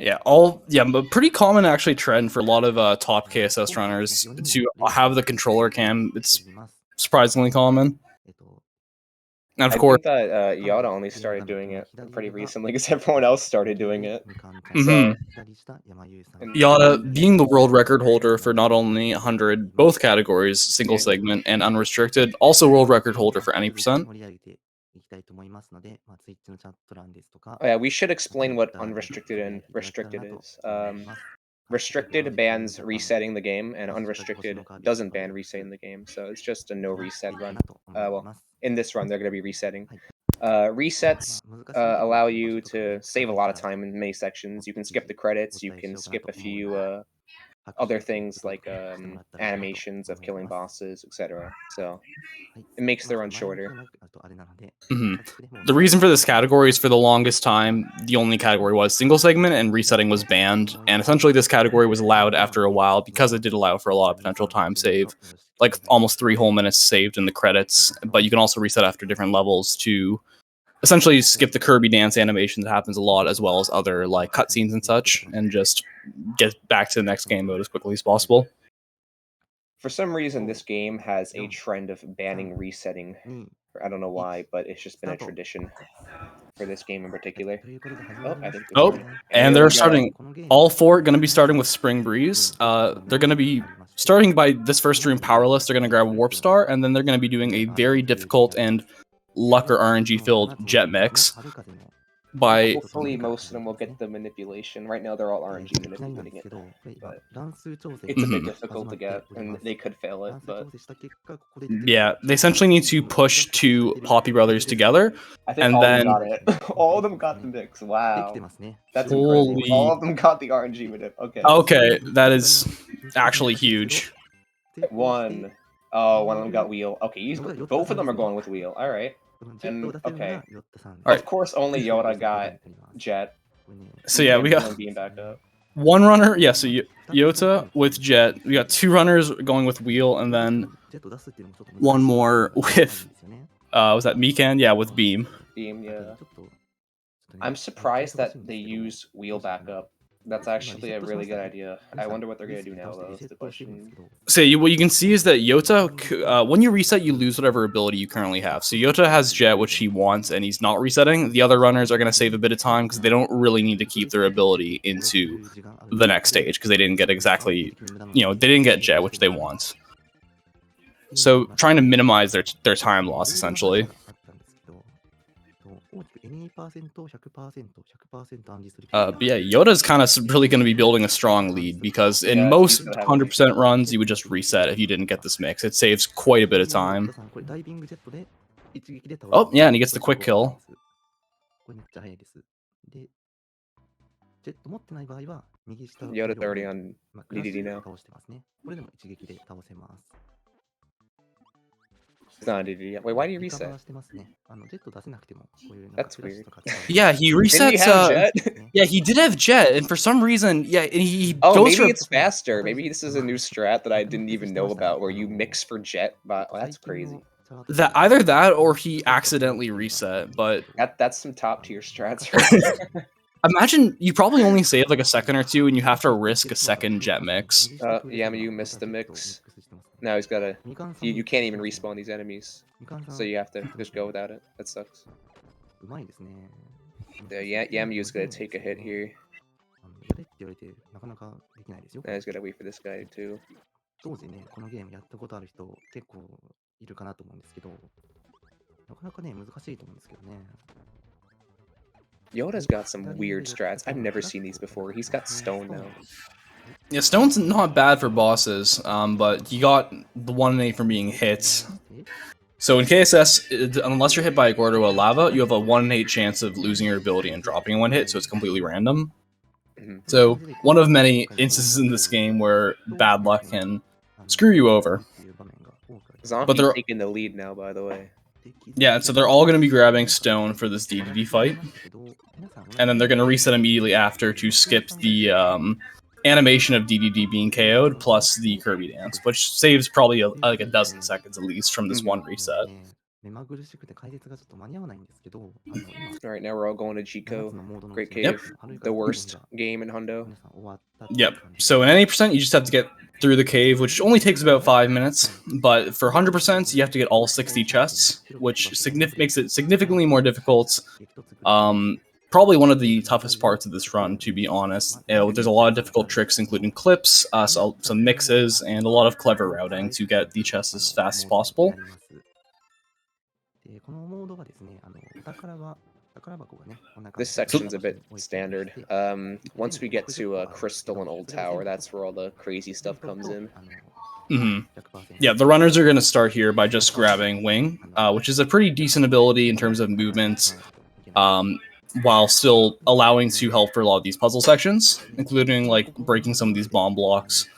But pretty common actually trend for a lot of top KSS runners to have the controller cam. It's surprisingly common. And of course, think that Yada only started doing it pretty recently because everyone else started doing it. Yada being the world record holder for not only 100 both categories, single segment and unrestricted, also world record holder for any percent. Oh, yeah, we should explain what unrestricted and restricted is. Restricted bans resetting the game, and unrestricted doesn't ban resetting the game, so it's just a no reset run. Well, in this run, they're going to be resetting. Resets allow you to save a lot of time in many sections. You can skip the credits, you can skip a few other things like animations of killing bosses, etc. So it makes the run shorter. The reason for this category is for the longest time, the only category was single segment and resetting was banned. And essentially this category was allowed after a while because it did allow for a lot of potential time save, like almost 3 whole minutes saved in the credits. But you can also reset after different levels to essentially skip the Kirby dance animation that happens a lot, as well as other like cutscenes and such, and just get back to the next game mode as quickly as possible. For some reason, this game has a trend of banning resetting. I don't know why, but it's just been a tradition for this game in particular. And they're starting, all 4 going to be starting with Spring Breeze. They're going to be starting by this first stream powerless. They're going to grab Warp Star, and then they're going to be doing a very difficult and luck or RNG filled jet mix. Hopefully most of them will get the manipulation. Right now they're all RNG manipulating it, but it's a bit difficult to get, and they could fail it, but yeah, they essentially need to push 2 Poppy Brothers together, I think all of them got it. All of them got the mix. Wow, that's incredible. All of them got the RNG manip. Okay, that is actually huge. One of them got wheel. Okay, both of them are going with wheel. All right. And of course, only Yoda got Jet. So yeah, we got being back up. 1 runner. Yeah, so Yota with Jet. We got 2 runners going with wheel, and then 1 more with was that Mikan? Yeah, with Beam. Beam, yeah. I'm surprised that they use wheel backup. That's actually a really good idea. I wonder what they're gonna do now, though. Is the question. So what you can see is that Yota, when you reset, you lose whatever ability you currently have. So Yota has Jet, which he wants, and he's not resetting. The other runners are going to save a bit of time because they don't really need to keep their ability into the next stage because they didn't get exactly, they didn't get Jet, which they want. So trying to minimize their time loss, essentially. But yeah, Yoda's kind of really going to be building a strong lead because in most 100% runs, you would just reset if you didn't get this mix. It saves quite a bit of time. Oh, yeah, and he gets the quick kill. Yoda's already on DDD now. It's not DDD yet. Wait, why do you reset? That's weird. Yeah, he resets. Yeah, he did have Jet, and for some reason, yeah, he goes maybe it's faster. Maybe this is a new strat that I didn't even know about, where you mix for Jet. But that's crazy. Either that or he accidentally reset. But that's some top tier strats. Imagine you probably only save like a second or 2, and you have to risk a second Jet mix. Yeah, you missed the mix. Now he's got you can't even respawn these enemies, so you have to just go without it. That sucks. Yamyu's gonna take a hit here. Now he's gotta wait for this guy too. Yoda's got some weird strats. I've never seen these before. He's got Stone now. Yeah, Stone's not bad for bosses, but you got the 1 in 8 from being hit. So in KSS, unless you're hit by a Gordo or Lava, you have a 1 in 8 chance of losing your ability and dropping in 1 hit, so it's completely random. So one of many instances in this game where bad luck can screw you over. But they're taking the lead now, by the way. Yeah, so they're all going to be grabbing Stone for this DDD fight. And then they're going to reset immediately after to skip the animation of DDD being KO'd plus the Kirby dance, which saves probably like a dozen seconds at least from this 1 reset. Alright, now we're all going to Chico. Great Cave. The worst game in Hundo. Yep. So in any percent, you just have to get through the cave, which only takes about 5 minutes. But for 100%, you have to get all 60 chests, which makes it significantly more difficult. Probably one of the toughest parts of this run, to be honest. There's a lot of difficult tricks, including clips, some mixes, and a lot of clever routing to get the chests as fast as possible. This section's a bit standard. Once we get to Crystal and Old Tower, that's where all the crazy stuff comes in. Yeah, the runners are going to start here by just grabbing Wing, which is a pretty decent ability in terms of movement, while still allowing to help for a lot of these puzzle sections, including like breaking some of these bomb blocks.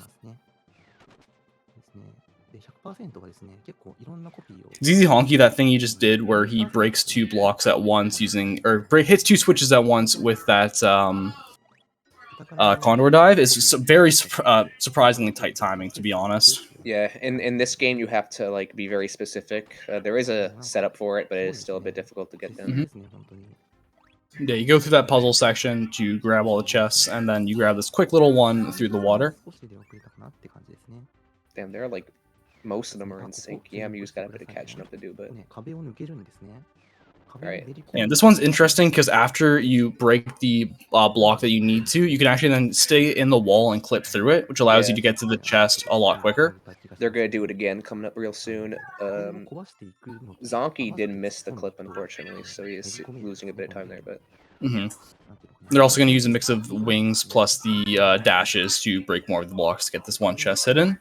ZZ Honky, that thing he just did where he breaks 2 blocks at once hits 2 switches at once with that Condor dive is very surprisingly tight timing, to be honest. Yeah, in this game you have to like be very specific. There is a setup for it, but it is still a bit difficult to get them. Yeah, you go through that puzzle section to grab all the chests, and then you grab this quick little one through the water. Damn, they're like, most of them are in sync. Yeah, Mew's got a bit of catching up to do, but... Alright. And this one's interesting because after you break the block that you need to, you can actually then stay in the wall and clip through it, which allows you to get to the chest a lot quicker. They're gonna do it again coming up real soon. Zonky did miss the clip, unfortunately, so he is losing a bit of time there, but... They're also going to use a mix of wings plus the dashes to break more of the blocks to get this one chest hidden.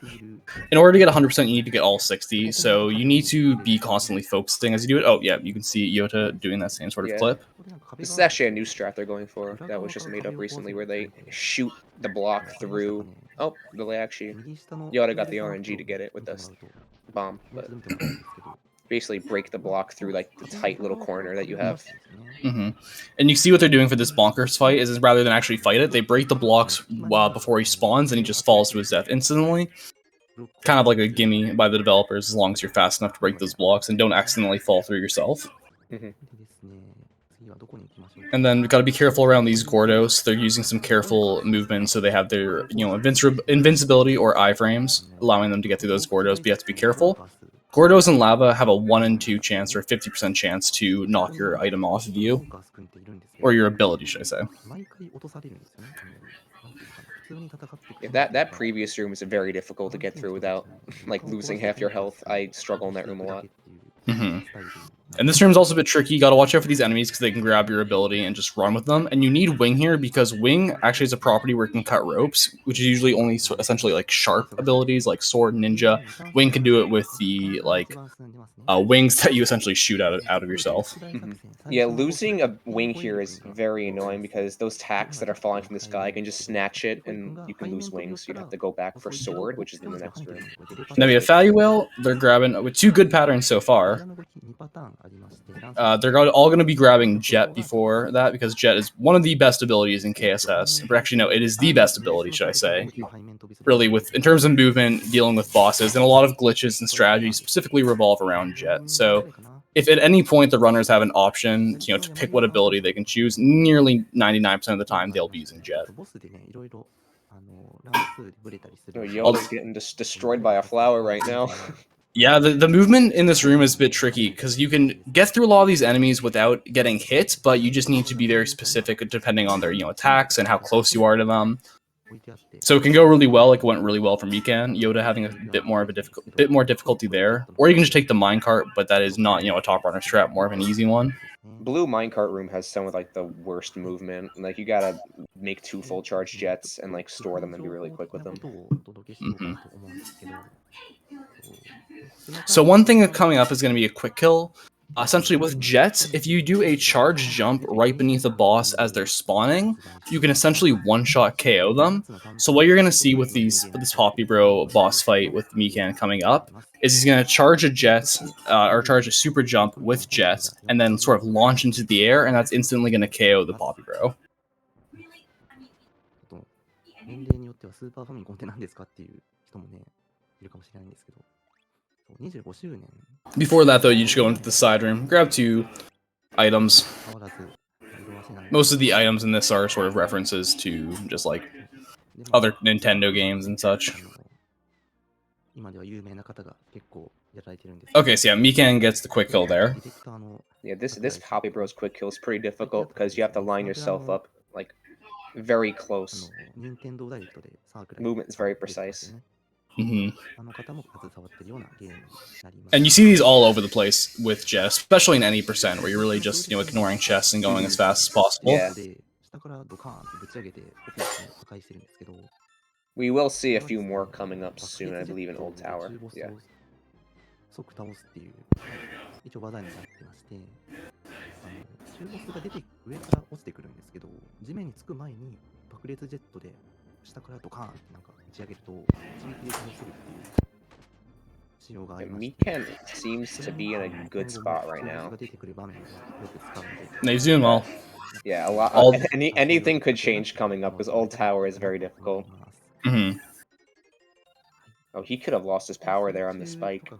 In order to get 100%, you need to get all 60, so you need to be constantly focusing as you do it. Oh, yeah, you can see Yota doing that same sort of clip. This is actually a new strat they're going for that was just made up recently, where they shoot the block through... Oh, they actually... Yota got the RNG to get it with this bomb, but... basically break the block through like the tight little corner that you have. And you see what they're doing for this bonkers fight is rather than actually fight it, they break the blocks before he spawns and he just falls to his death instantly. Kind of like a gimme by the developers, as long as you're fast enough to break those blocks and don't accidentally fall through yourself. And then we've got to be careful around these Gordos. They're using some careful movement, so they have their invincibility or iframes, allowing them to get through those Gordos, but you have to be careful. Gordos and lava have a 1 in 2 chance, or a 50% chance to knock your item off of you. Or your ability, should I say. Yeah, that previous room is very difficult to get through without like losing half your health. I struggle in that room a lot. And this room's also a bit tricky. You gotta watch out for these enemies because they can grab your ability and just run with them. And you need Wing here because Wing actually is a property where it can cut ropes, which is usually only essentially like sharp abilities like Sword, Ninja. Wing can do it with the like wings that you essentially shoot out of yourself. Yeah, losing a wing here is very annoying because those tacks that are falling from the sky can just snatch it and you can lose wings. So you'd have to go back for Sword, which is in the next room. Now we have Faluel. They're grabbing with 2 good patterns so far. They're all going to be grabbing Jet before that because Jet is one of the best abilities in KSS. But actually, no, it is the best ability, should I say. Really, in terms of movement, dealing with bosses, and a lot of glitches and strategies specifically revolve around Jet. So if at any point the runners have an option, to pick what ability they can choose, nearly 99% of the time they'll be using Jet. Yoda's getting destroyed by a flower right now. Yeah, the movement in this room is a bit tricky because you can get through a lot of these enemies without getting hit, but you just need to be very specific depending on their attacks and how close you are to them. So it can go really well, like it went really well for Mikan. Yoda having a bit more difficulty there, or you can just take the minecart, but that is not a top runner strat, more of an easy one. Blue minecart room has some of like the worst movement. Like you gotta make 2 full charge jets and like store them and be really quick with them. So one thing coming up is going to be a quick kill. Essentially with jets, if you do a charge jump right beneath a boss as they're spawning, you can essentially one-shot KO them. So what you're going to see with this Poppy Bro boss fight with Mikan coming up is he's going to charge a jet, or charge a super jump with jet, and then sort of launch into the air, and that's instantly going to KO the Poppy Bro. Before that, though, you just go into the side room, grab 2 items. Most of the items in this are sort of references to just like other Nintendo games and such. Okay, so yeah, Mikan gets the quick kill there. Yeah, this Hobby Bros quick kill is pretty difficult because you have to line yourself up like very close. Movement is very precise. And you see these all over the place with Jet, especially in any percent, where you're really just ignoring chess and going as fast as possible. Yeah. We will see a few more coming up soon, I believe, in Old Tower. Yeah. Mikan seems to be in a good spot right now. He's doing well. Yeah, a lot. Anything could change coming up because Old Tower is very difficult. Oh, he could have lost his power there on the spike.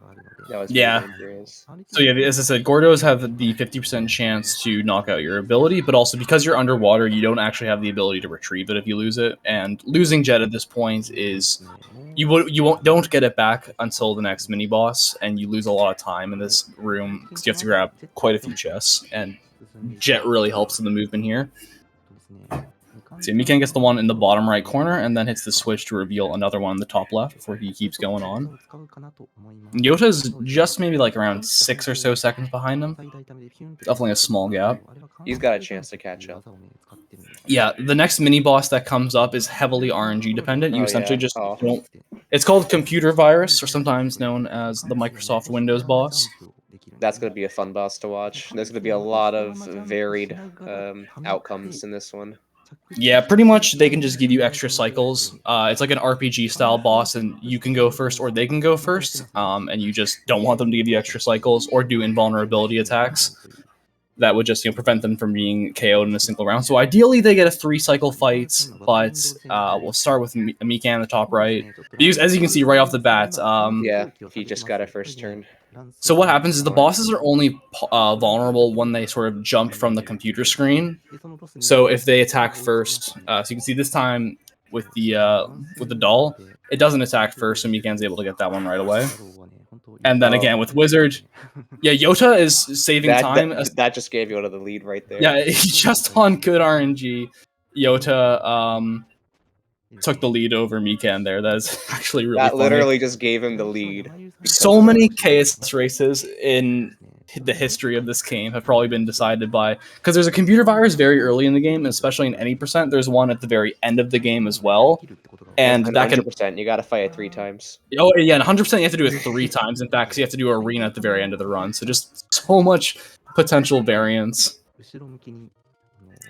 That was very dangerous. So yeah, as I said, Gordos have the 50% chance to knock out your ability, but also because you're underwater, you don't actually have the ability to retrieve it if you lose it. And losing Jet at this point is don't get it back until the next mini boss, and you lose a lot of time in this room because you have to grab quite a few chests, and Jet really helps in the movement here. So Mikan gets the one in the bottom right corner and then hits the switch to reveal another one in the top left before he keeps going on. Yota's just maybe like around 6 or so seconds behind him. Definitely a small gap. He's got a chance to catch up. Yeah, the next mini boss that comes up is heavily RNG dependent. You essentially just don't... It's called Computer Virus, or sometimes known as the Microsoft Windows boss. That's going to be a fun boss to watch. There's going to be a lot of varied outcomes in this one. Yeah, pretty much they can just give you extra cycles. It's like an RPG style boss, and you can go first or they can go first, and you just don't want them to give you extra cycles or do invulnerability attacks. That would just prevent them from being KO'd in a single round. So ideally they get a 3-cycle fight, but we'll start with Mikan in the top right. Because as you can see right off the bat, yeah, he just got a first turn. So what happens is the bosses are only vulnerable when they sort of jump from the computer screen. So if they attack first, so you can see this time with the doll, it doesn't attack first, so Mikan's able to get that one right away. And then again with Wizard, yeah, Yota is saving time. That just gave Yota the lead right there. Yeah, just on good RNG, Yota took the lead over Mikan there. That is actually really funny. Literally just gave him the lead. So many KS races in the history of this game have probably been decided by... Because there's a computer virus very early in the game, especially in any percent. There's one at the very end of the game as well. And that 100%, you gotta fight it 3 times. Oh, yeah, and 100% you have to do it 3 times, in fact, because you have to do arena at the very end of the run. So just so much potential variance.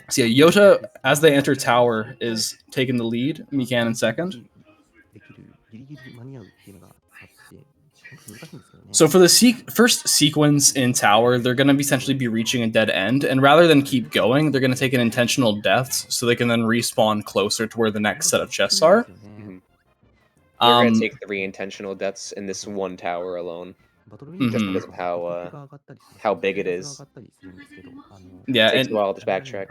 So yeah, Yota, as they enter tower, is taking the lead. Mikan in second. So for the first sequence in tower, they're going to essentially be reaching a dead end, and rather than keep going, they're going to take an intentional death, so they can then respawn closer to where the next set of chests are. They're going to take 3 intentional deaths in this one tower alone, just because of how big it is. Yeah, it takes a while to backtrack.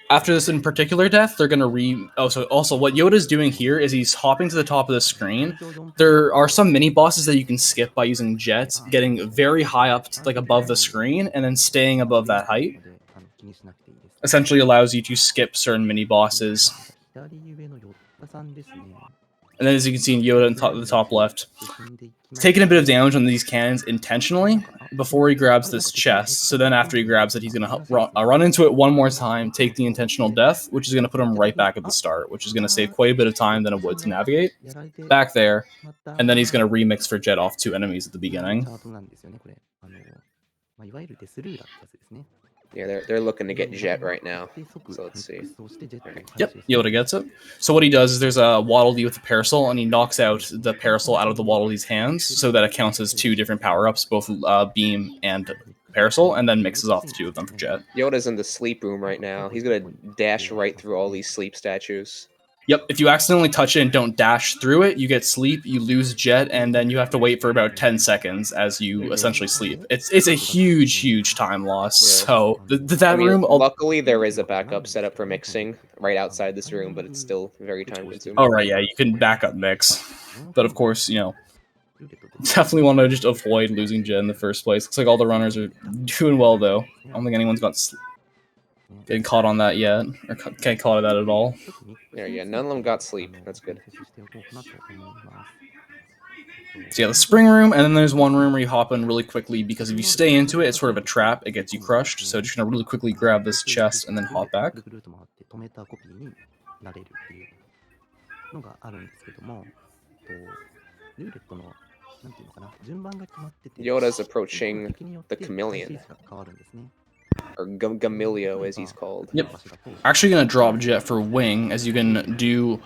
After this in particular death, they're going to also what Yoda's doing here is he's hopping to the top of the screen. There are some mini bosses that you can skip by using jets, getting very high up to, like above the screen, and then staying above that height. Essentially allows you to skip certain mini bosses. And then as you can see in Yoda in the top left, taking a bit of damage on these cannons intentionally before he grabs this chest. So then after he grabs it, he's going to run into it one more time, take the intentional death, which is going to put him right back at the start, which is going to save quite a bit of time than it would to navigate. Back there, and then he's going to remix for Jet off 2 enemies at the beginning. Yeah, they're looking to get Jet right now. So let's see. Right. Yep, Yoda gets it. So what he does is there's a Waddle Dee with the Parasol, and he knocks out the Parasol out of the Waddle Dee's hands, so that it counts as 2 different power-ups, both Beam and Parasol, and then mixes off the 2 of them for Jet. Yoda's in the sleep room right now. He's going to dash right through all these sleep statues. Yep, if you accidentally touch it and don't dash through it, you get sleep, you lose jet, and then you have to wait for about 10 seconds as you essentially sleep. It's a huge time loss. Yeah. So that room. Luckily, there is a backup setup for mixing right outside this room, but it's still very time consuming. Oh right, yeah, you can backup mix, but of course, definitely want to just avoid losing jet in the first place. Looks like all the runners are doing well though. I don't think anyone's getting caught on that yet, or can't caught on that at all. Yeah, none of them got sleep. That's good. So yeah, the spring room, and then there's one room where you hop in really quickly, because if you stay into it, it's sort of a trap, it gets you crushed, so just gonna really quickly grab this chest and then hop back. Yoda's approaching the chameleon. Or Gamilio, as he's called. Yep. Actually gonna drop jet for wing, as you can do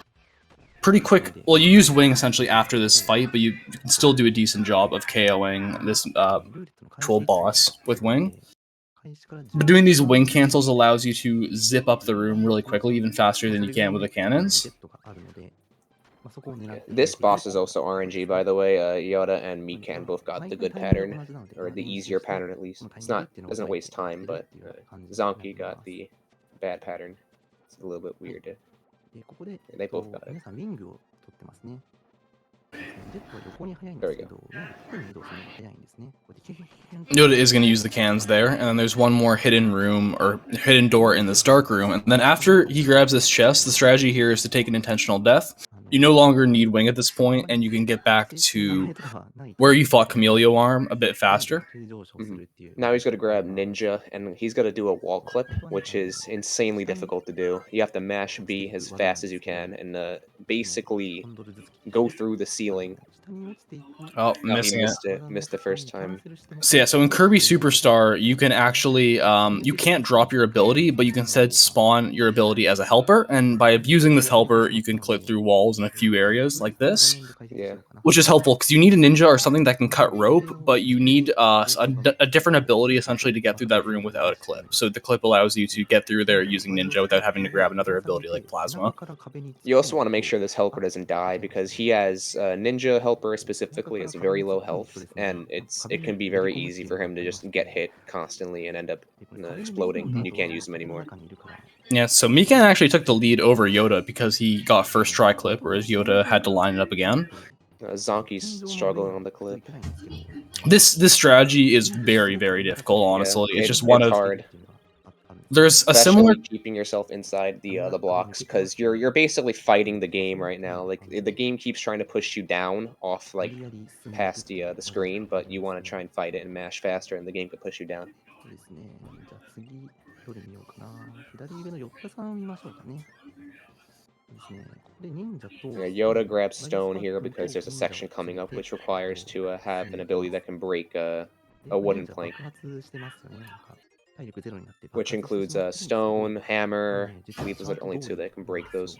pretty quick. Well, you use wing essentially after this fight, but you can still do a decent job of KOing this troll boss with wing. But doing these wing cancels allows you to zip up the room really quickly, even faster than you can with the cannons. This boss is also RNG, by the way. Yoda and Mikan both got the good pattern, or the easier pattern at least. It's not, doesn't waste time, but Zonky got the bad pattern. It's a little bit weird. They both got it. There we go. Yoda is going to use the cans there, and then there's one more hidden room, or hidden door in this dark room, and then after he grabs this chest, the strategy here is to take an intentional death. You no longer need wing at this point, and you can get back to where you fought Camelio Arm a bit faster. Now he's going to grab Ninja, and he's going to do a wall clip, which is insanely difficult to do. You have to mash B as fast as you can, and basically go through the ceiling. Oh, missing it. Missed the first time. So yeah, so in Kirby Superstar, you can actually, you can't drop your ability, but you can instead spawn your ability as a helper, and by abusing this helper, you can clip through walls in a few areas like this. Yeah. Which is helpful, because you need a ninja or something that can cut rope, but you need a different ability, essentially, to get through that room without a clip. So the clip allows you to get through there using ninja without having to grab another ability like plasma. You also want to make sure this helper doesn't die, because he has ninja helper specifically has very low health, and it can be very easy for him to just get hit constantly and end up exploding, and you can't use him anymore. Yeah, so Mikan actually took the lead over Yoda because he got first try clip, whereas Yoda had to line it up again. Zonky's struggling on the clip. This strategy is very difficult, honestly. Yeah, it's just one of hard. There's a similar keeping yourself inside the blocks, because you're basically fighting the game right now. Like, the game keeps trying to push you down off, like, past the screen, but you want to try and fight it and mash faster, and the game could push you down. Yeah, Yoda grabs stone here because there's a section coming up which requires to have an ability that can break a wooden plank, which includes stone, hammer. I believe those are only two that can break those.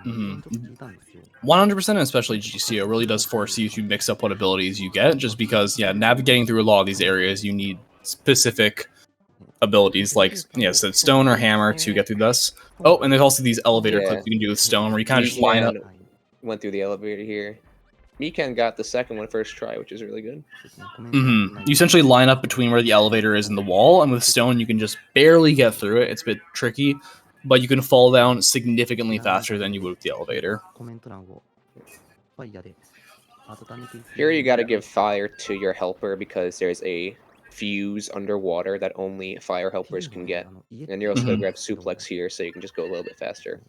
100%, especially GCO, really does force you to mix up what abilities you get, just because, yeah, navigating through a lot of these areas, you need specific abilities like, yeah, so stone or hammer to get through this. Oh, and there's also these elevator clips you can do with stone, where you kind of just line up. Went through the elevator here. Mikan got the second one first try, which is really good. You essentially line up between where the elevator is and the wall, and with stone you can just barely get through it. It's a bit tricky, but you can fall down significantly faster than you would with the elevator. Here you gotta give fire to your helper, because there's a fuse underwater that only fire helpers can get. And you're also gonna grab suplex here, so you can just go a little bit faster.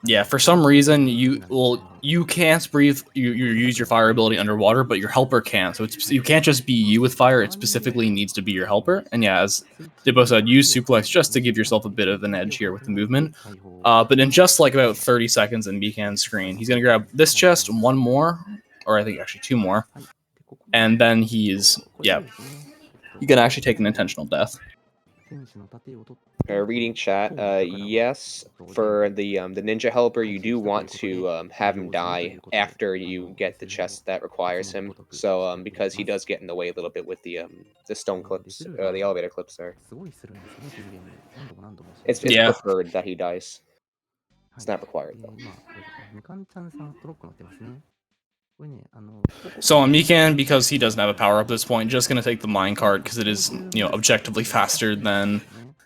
Yeah, for some reason you can't breathe. You use your fire ability underwater, but your helper can't. So you can't just be you with fire. It specifically needs to be your helper. And yeah, as Dibbo said, use suplex just to give yourself a bit of an edge here with the movement. But in just like about 30 seconds in Mikan's screen, he's gonna grab this chest, one more, or I think actually two more, and then he can actually take an intentional death. Reading chat, yes, for the ninja helper, you do want to have him die after you get the chest that requires him. So because he does get in the way a little bit with the stone clips, the elevator clips there. It's preferred that he dies. It's not required though. So on Mikan, because he doesn't have a power up at this point, just going to take the minecart because it is, objectively faster than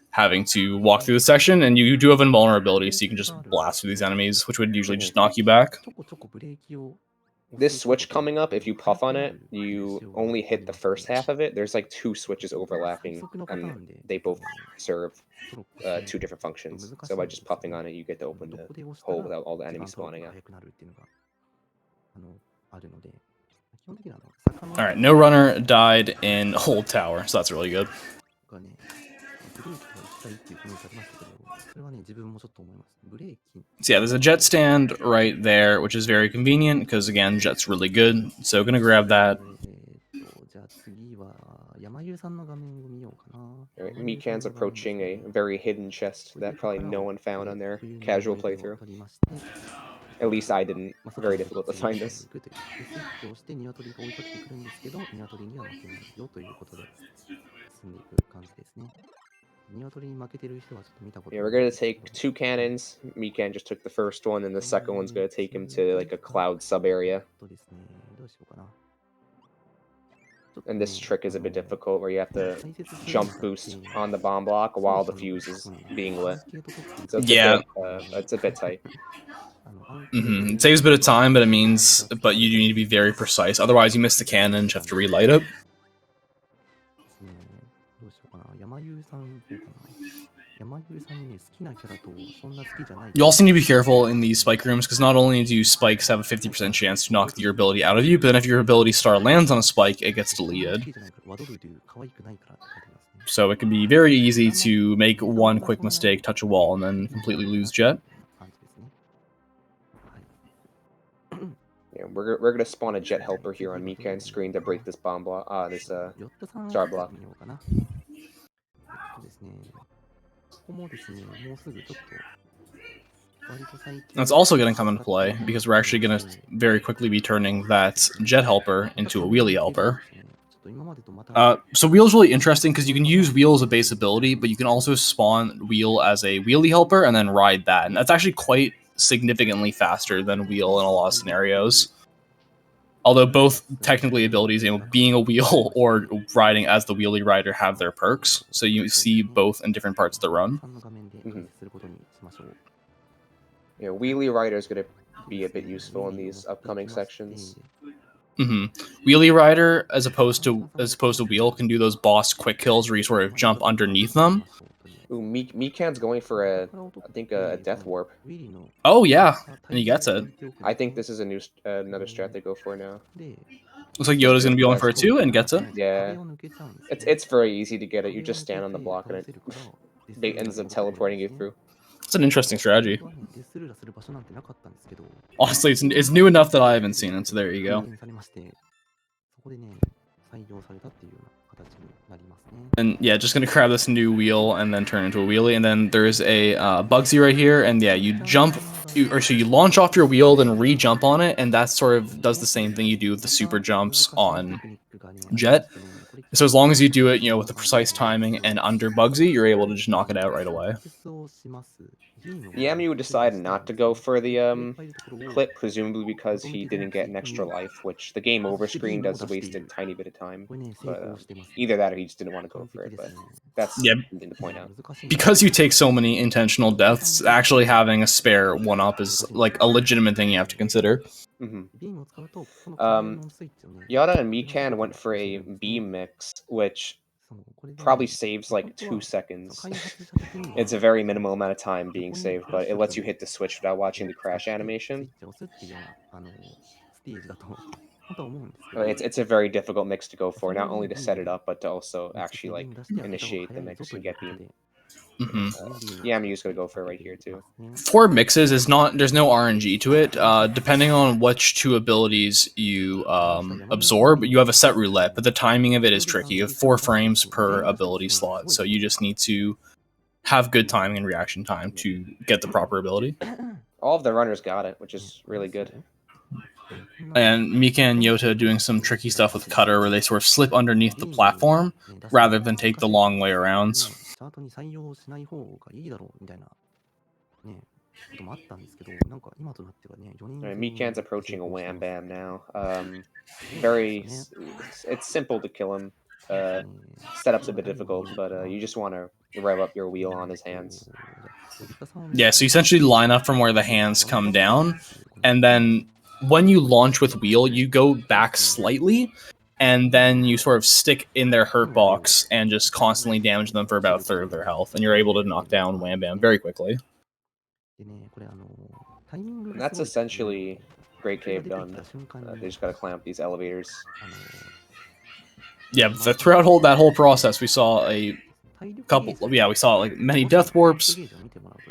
having to walk through the section, and you do have invulnerability, so you can just blast through these enemies, which would usually just knock you back. This switch coming up, if you puff on it, you only hit the first half of it. There's like 2 switches overlapping, and they both serve 2 different functions. So by just puffing on it, you get to open the hole without all the enemies spawning out. Alright, no runner died in Old Tower, so that's really good. So yeah, there's a jet stand right there, which is very convenient, because again, jet's really good. So gonna grab that. Alright, Mikan's approaching a very hidden chest that probably no one found on their casual playthrough. At least I didn't. Very difficult to find this. Yeah, we're gonna take 2 cannons. Mikan just took the first one, and the second one's gonna take him to like a cloud sub area. And this trick is a bit difficult, where you have to jump boost on the bomb block while the fuse is being lit. So it's a bit tight. It saves a bit of time, but you do need to be very precise. Otherwise, you miss the cannon and you have to relight it. You also need to be careful in these spike rooms, because not only do spikes have a 50% chance to knock your ability out of you, but then if your ability star lands on a spike, it gets deleted. So it can be very easy to make one quick mistake, touch a wall, and then completely lose jet. Yeah, we're gonna spawn a jet helper here on Mikan's screen to break this bomb block. This star block. That's also going to come into play, because we're actually going to very quickly be turning that jet helper into a wheelie helper. So wheel's really interesting, because you can use wheel as a base ability, but you can also spawn wheel as a wheelie helper and then ride that. And that's actually quite significantly faster than wheel in a lot of scenarios. Although both technically abilities, being a wheel or riding as the wheelie rider, have their perks. So you see both in different parts of the run. Yeah, wheelie rider is going to be a bit useful in these upcoming sections. Wheelie rider, as opposed to wheel, can do those boss quick kills where you sort of jump underneath them. Ooh, Mikan's going for I think a death warp. Oh yeah, and he gets it. I think this is another strat they go for now. Looks like Yoda's gonna be going for it too, and gets it. Yeah, it's very easy to get it. You just stand on the block and it ends up teleporting you through. It's an interesting strategy. Honestly, it's new enough that I haven't seen it, so there you go. And yeah, just gonna grab this new wheel and then turn into a wheelie, and then there's a Bugsy right here, and yeah, you launch off your wheel, then re-jump on it, and that sort of does the same thing you do with the super jumps on Jet. So as long as you do it, with the precise timing and under Bugsy, you're able to just knock it out right away. Yamu decided not to go for the clip, presumably because he didn't get an extra life, which the game over screen does waste a tiny bit of time. But either that or he just didn't want to go for it. But that's something to point out. Because you take so many intentional deaths, actually having a spare one-up is like a legitimate thing you have to consider. Yada and Mikan went for a beam mix, which probably saves like 2 seconds. It's a very minimal amount of time being saved, but it lets you hit the switch without watching the crash animation. It's a very difficult mix to go for, not only to set it up, but to also actually initiate the mix and get beam. Yeah, I'm just gonna go for it right here too. For mixes, there's no RNG to it. Depending on which 2 abilities you absorb, you have a set roulette, but the timing of it is tricky. You have 4 frames per ability slot, so you just need to have good timing and reaction time to get the proper ability. All of the runners got it, which is really good. And Mika and Yota doing some tricky stuff with Cutter, where they sort of slip underneath the platform rather than take the long way around. Alright, Mikan's approaching a Wham Bam now. It's simple to kill him. Setup's a bit difficult, but you just want to rev up your wheel on his hands. Yeah, so you essentially line up from where the hands come down, and then when you launch with wheel, you go back slightly, and then you sort of stick in their hurt box and just constantly damage them for about a third of their health, and you're able to knock down Wham Bam very quickly. And that's essentially Great Cave done. They just gotta climb up these elevators. Yeah, but throughout that whole process, we saw a couple. Yeah, we saw like many death warps,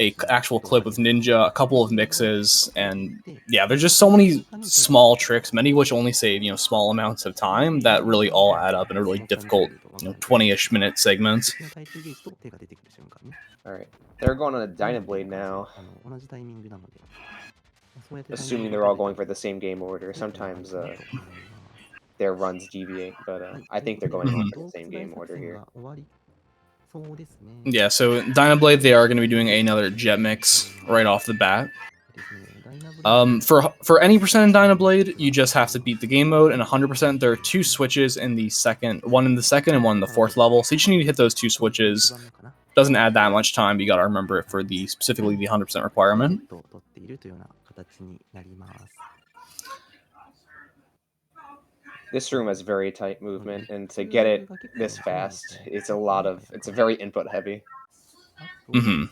a actual clip with Ninja, a couple of mixes, and yeah, there's just so many small tricks, many of which only save small amounts of time that really all add up in a really difficult 20-ish minute segments. All right, they're going on a Dyna Blade now. Assuming they're all going for the same game order. Sometimes their runs deviate, but I think they're going on for the same game order here. Yeah, so Dyna Blade, they are going to be doing another jet mix right off the bat. For any percent in Dyna Blade, you just have to beat the game mode, and 100% there are 2 switches in the second, one in the second and one in the 4th level. So you just need to hit those 2 switches. Doesn't add that much time, but you got to remember it for specifically the 100% requirement. This room has very tight movement, and to get it this fast, it's a very input heavy. And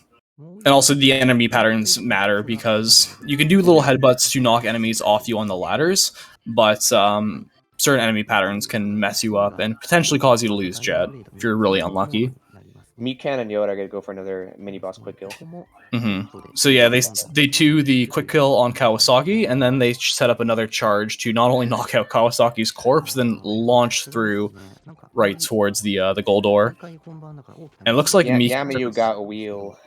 also the enemy patterns matter because you can do little headbutts to knock enemies off you on the ladders, but certain enemy patterns can mess you up and potentially cause you to lose Jet if you're really unlucky. Mikan and Yoda are going to go for another mini-boss quick kill. So yeah, they do the quick kill on Kawasaki, and then they set up another charge to not only knock out Kawasaki's corpse, then launch through right towards the goal door. And it looks like Yamayu got a wheel,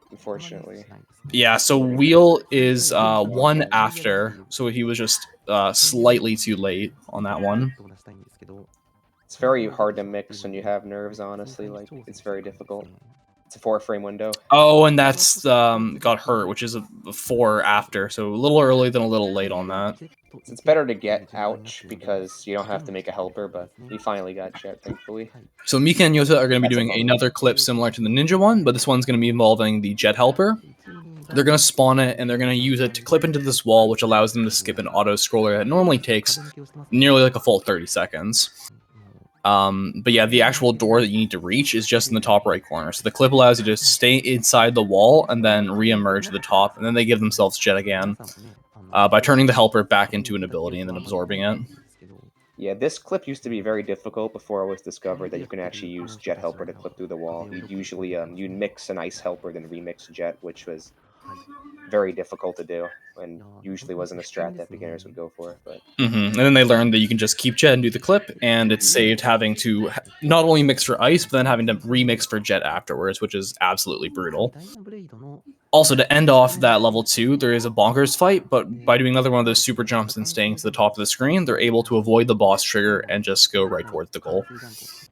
unfortunately. Yeah, so wheel is one after, so he was just slightly too late on that one. It's very hard to mix when you have nerves, honestly. Like, it's very difficult. It's a 4-frame window. Oh, and that's got hurt, which is a 4 after, so a little early than a little late on that. It's better to get ouch because you don't have to make a helper, but he finally got Jet, thankfully. So Mika and Yota are going to be doing another clip similar to the Ninja one, but this one's going to be involving the Jet helper. They're going to spawn it, and they're going to use it to clip into this wall, which allows them to skip an auto-scroller that normally takes nearly like a full 30 seconds. But yeah, the actual door that you need to reach is just in the top right corner. So the clip allows you to stay inside the wall and then re-emerge to the top, and then they give themselves Jet again by turning the helper back into an ability and then absorbing it. Yeah, this clip used to be very difficult before it was discovered that you can actually use Jet helper to clip through the wall. You'd usually you'd mix an ice helper then remix Jet, which was very difficult to do, and usually wasn't a strat that beginners would go for. But and then they learned that you can just keep Jet and do the clip, and it's saved having to not only mix for ice, but then having to remix for Jet afterwards, which is absolutely brutal. Also, to end off that level 2, there is a bonkers fight, but by doing another one of those super jumps and staying to the top of the screen, they're able to avoid the boss trigger and just go right towards the goal.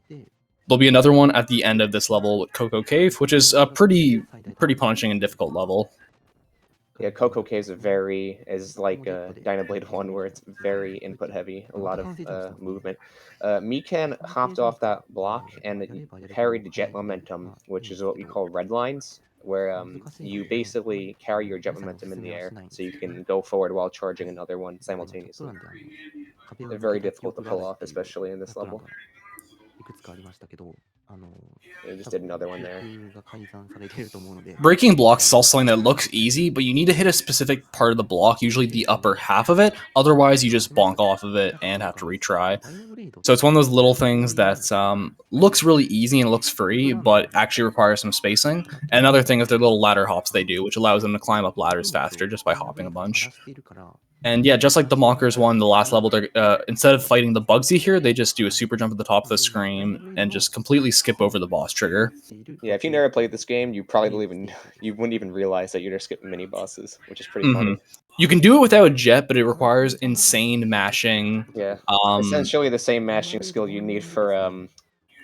There'll be another one at the end of this level with Coco Cave, which is a pretty punishing and difficult level. Yeah, Coco Cave is like Dyna Blade 1, where it's very input heavy, a lot of movement. Mikan hopped off that block and parried the Jet momentum, which is what we call red lines, where you basically carry your Jet momentum in the air, so you can go forward while charging another one simultaneously. They're very difficult to pull off, especially in this level. They just did another one there. Breaking blocks is also something that looks easy, but you need to hit a specific part of the block, usually the upper half of it. Otherwise, you just bonk off of it and have to retry. So it's one of those little things that looks really easy and looks free, but actually requires some spacing. And another thing is their little ladder hops they do, which allows them to climb up ladders faster just by hopping a bunch. And yeah, just like the Mockers one, the last level, they're instead of fighting the Bugsy here, they just do a super jump at the top of the screen and just completely skip over the boss trigger. Yeah, if you never played this game, you wouldn't even realize that you're just skipping mini bosses, which is pretty funny. You can do it without Jet, but it requires insane mashing. Yeah, essentially the same mashing skill you need for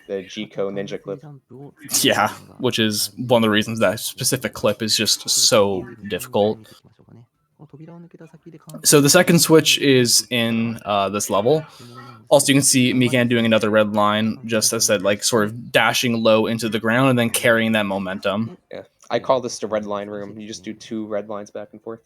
the G-Ko ninja clip. Yeah, which is one of the reasons that specific clip is just so difficult. So the second switch is in this level. Also, you can see Mikan doing another red line, just as I said, like sort of dashing low into the ground and then carrying that momentum. Yeah, I call this the red line room. You just do 2 red lines back and forth.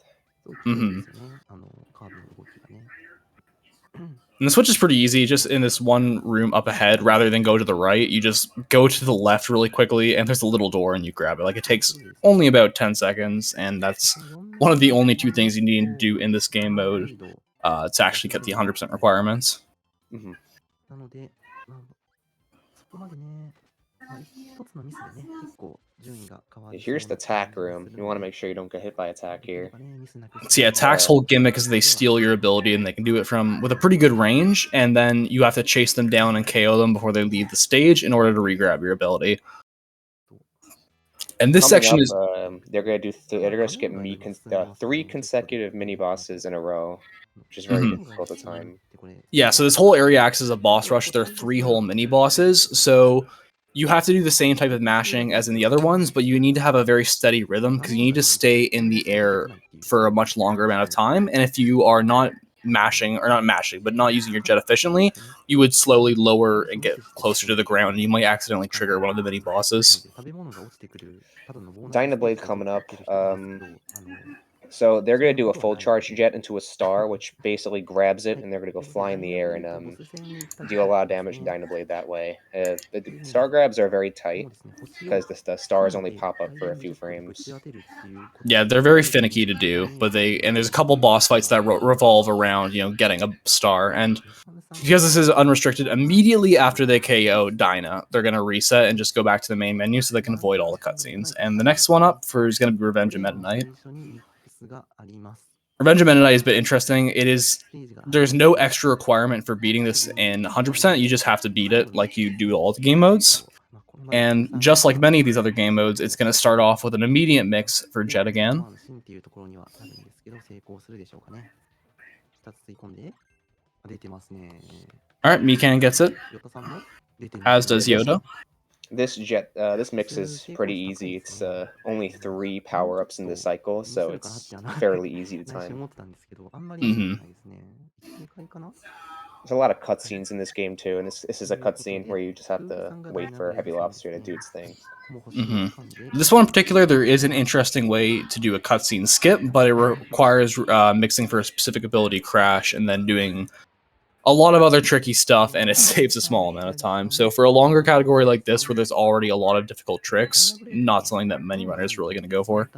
And the switch is pretty easy, just in this one room up ahead, rather than go to the right, you just go to the left really quickly, and there's a little door, and you grab it. Like, it takes only about 10 seconds, and that's one of the only 2 things you need to do in this game mode to actually get the 100% requirements. Mm-hmm. Here's the Tack Room. You want to make sure you don't get hit by attack here. So yeah, Tack's whole gimmick is they steal your ability, and they can do it with a pretty good range, and then you have to chase them down and KO them before they leave the stage in order to re-grab your ability. And this section is they're gonna skip 3 consecutive mini bosses in a row, which is very difficult at the time. Yeah, so this whole area acts as a boss rush. There are 3 whole mini bosses, so you have to do the same type of mashing as in the other ones, but you need to have a very steady rhythm because you need to stay in the air for a much longer amount of time. And if you are not mashing, but not using your jet efficiently, you would slowly lower and get closer to the ground, and you might accidentally trigger one of the mini bosses. Dyna Blade coming up. So they're going to do a full charge jet into a star, which basically grabs it, and they're going to go fly in the air and deal a lot of damage to Dyna Blade that way. The star grabs are very tight, because the stars only pop up for a few frames. Yeah, they're very finicky to do, and there's a couple boss fights that revolve around, getting a star, and because this is unrestricted, immediately after they KO Dyna, they're going to reset and just go back to the main menu so they can avoid all the cutscenes. And the next one up is going to be Revenge of Meta Knight. Revenge of Meta Knight is a bit interesting. There's no extra requirement for beating this in 100%. You just have to beat it like you do all the game modes. And just like many of these other game modes, it's going to start off with an immediate mix for Jet again. Alright, Mikan gets it, as does Yoda. This mix is pretty easy. It's only 3 power-ups in the cycle, so it's fairly easy to time. There's a lot of cutscenes in this game too, and this is a cutscene where you just have to wait for Heavy Lobster to do its thing. This one in particular, there is an interesting way to do a cutscene skip, but it requires mixing for a specific ability crash and then doing a lot of other tricky stuff, and it saves a small amount of time. So for a longer category like this, where there's already a lot of difficult tricks, not something that many runners are really going to go for.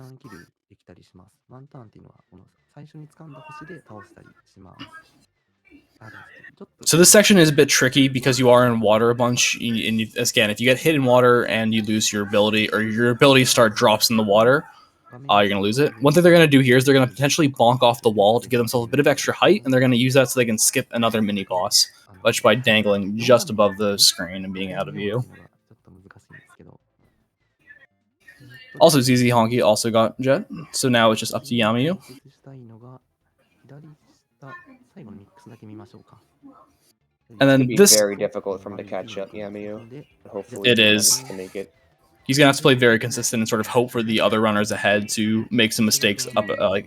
So this section is a bit tricky because you are in water a bunch, and again, if you get hit in water and you lose your ability, or your ability start drops in the water, you're going to lose it. One thing they're going to do here is they're going to potentially bonk off the wall to give themselves a bit of extra height, and they're going to use that so they can skip another mini boss, just by dangling just above the screen and being out of view. Also, ZZ Honky also got Jet, so now it's just up to Yamayu. And then this very difficult for him to catch up, Yamayu. Hopefully, it is. To make it. He's gonna have to play very consistent and sort of hope for the other runners ahead to make some mistakes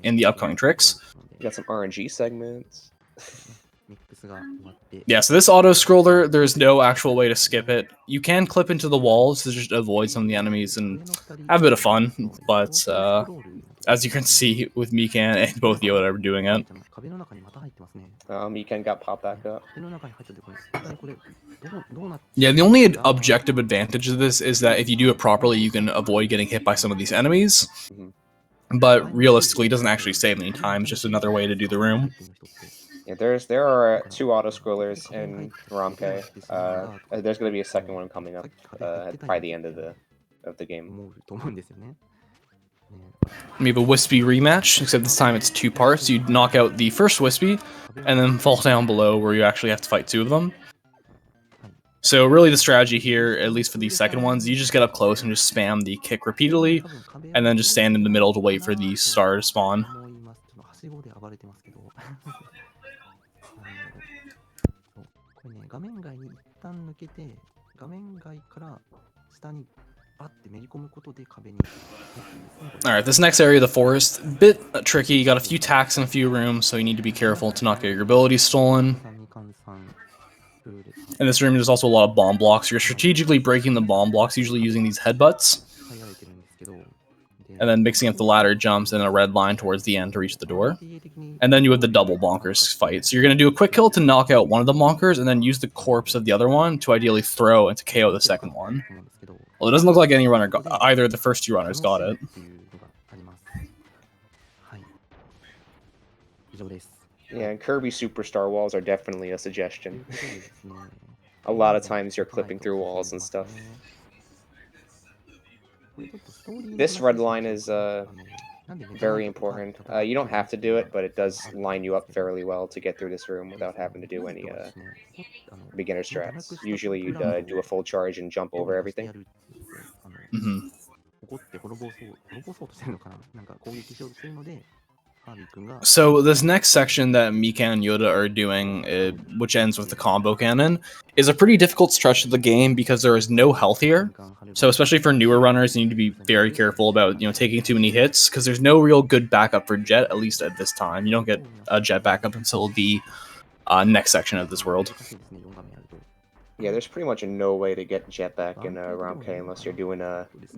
in the upcoming tricks. You got some RNG segments. Yeah, so this auto scroller, there's no actual way to skip it. You can clip into the walls to just avoid some of the enemies and have a bit of fun, but as you can see with Mikan and both Yoda are doing it. Mikan got popped back up. Yeah, the only objective advantage of this is that if you do it properly, you can avoid getting hit by some of these enemies. But realistically, it doesn't actually save any time. It's just another way to do the room. Yeah, there are 2 auto scrollers in Ramke. There's going to be a second one coming up by the end of the game. We have a Wispy rematch, except this time it's 2 parts. You knock out the first Wispy, and then fall down below where you actually have to fight 2 of them. So really the strategy here, at least for these second ones, you just get up close and just spam the kick repeatedly, and then just stand in the middle to wait for the star to spawn. Alright, this next area of the forest, a bit tricky. You got a few tacks in a few rooms, so you need to be careful to not get your abilities stolen. In this room, there's also a lot of bomb blocks. You're strategically breaking the bomb blocks, usually using these headbutts, and then mixing up the ladder jumps and a red line towards the end to reach the door. And then you have the double bonkers fight. So you're going to do a quick kill to knock out one of the bonkers, and then use the corpse of the other one to ideally throw and to KO the second one. Well, it doesn't look like any runner got either. The first two runners got it. Yeah, and Kirby Superstar walls are definitely a suggestion. A lot of times you're clipping through walls and stuff. This red line is very important. You don't have to do it, but it does line you up fairly well to get through this room without having to do any beginner strats. Usually you'd do a full charge and jump over everything. So this next section that Mikan and Yoda are doing, which ends with the combo cannon, is a pretty difficult stretch of the game because there is no health here. So especially for newer runners, you need to be very careful about taking too many hits because there's no real good backup for Jet, at least at this time. You don't get a Jet backup until the next section of this world. Yeah, there's pretty much no way to get Jet back in Round K unless you're doing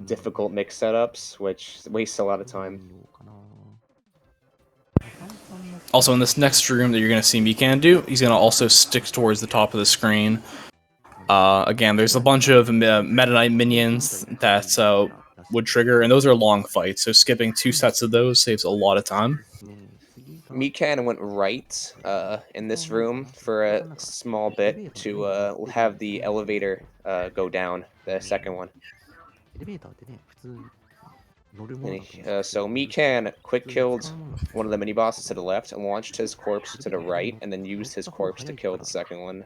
difficult mix setups, which wastes a lot of time. Also, in this next room that you're going to see Mikan do, he's going to also stick towards the top of the screen. Again, there's a bunch of Meta Knight minions that would trigger, and those are long fights, so skipping 2 sets of those saves a lot of time. Mikan went right in this room for a small bit to have the elevator go down, the second one. So Mikan quick killed one of the mini bosses to the left and launched his corpse to the right, and then used his corpse to kill the second one.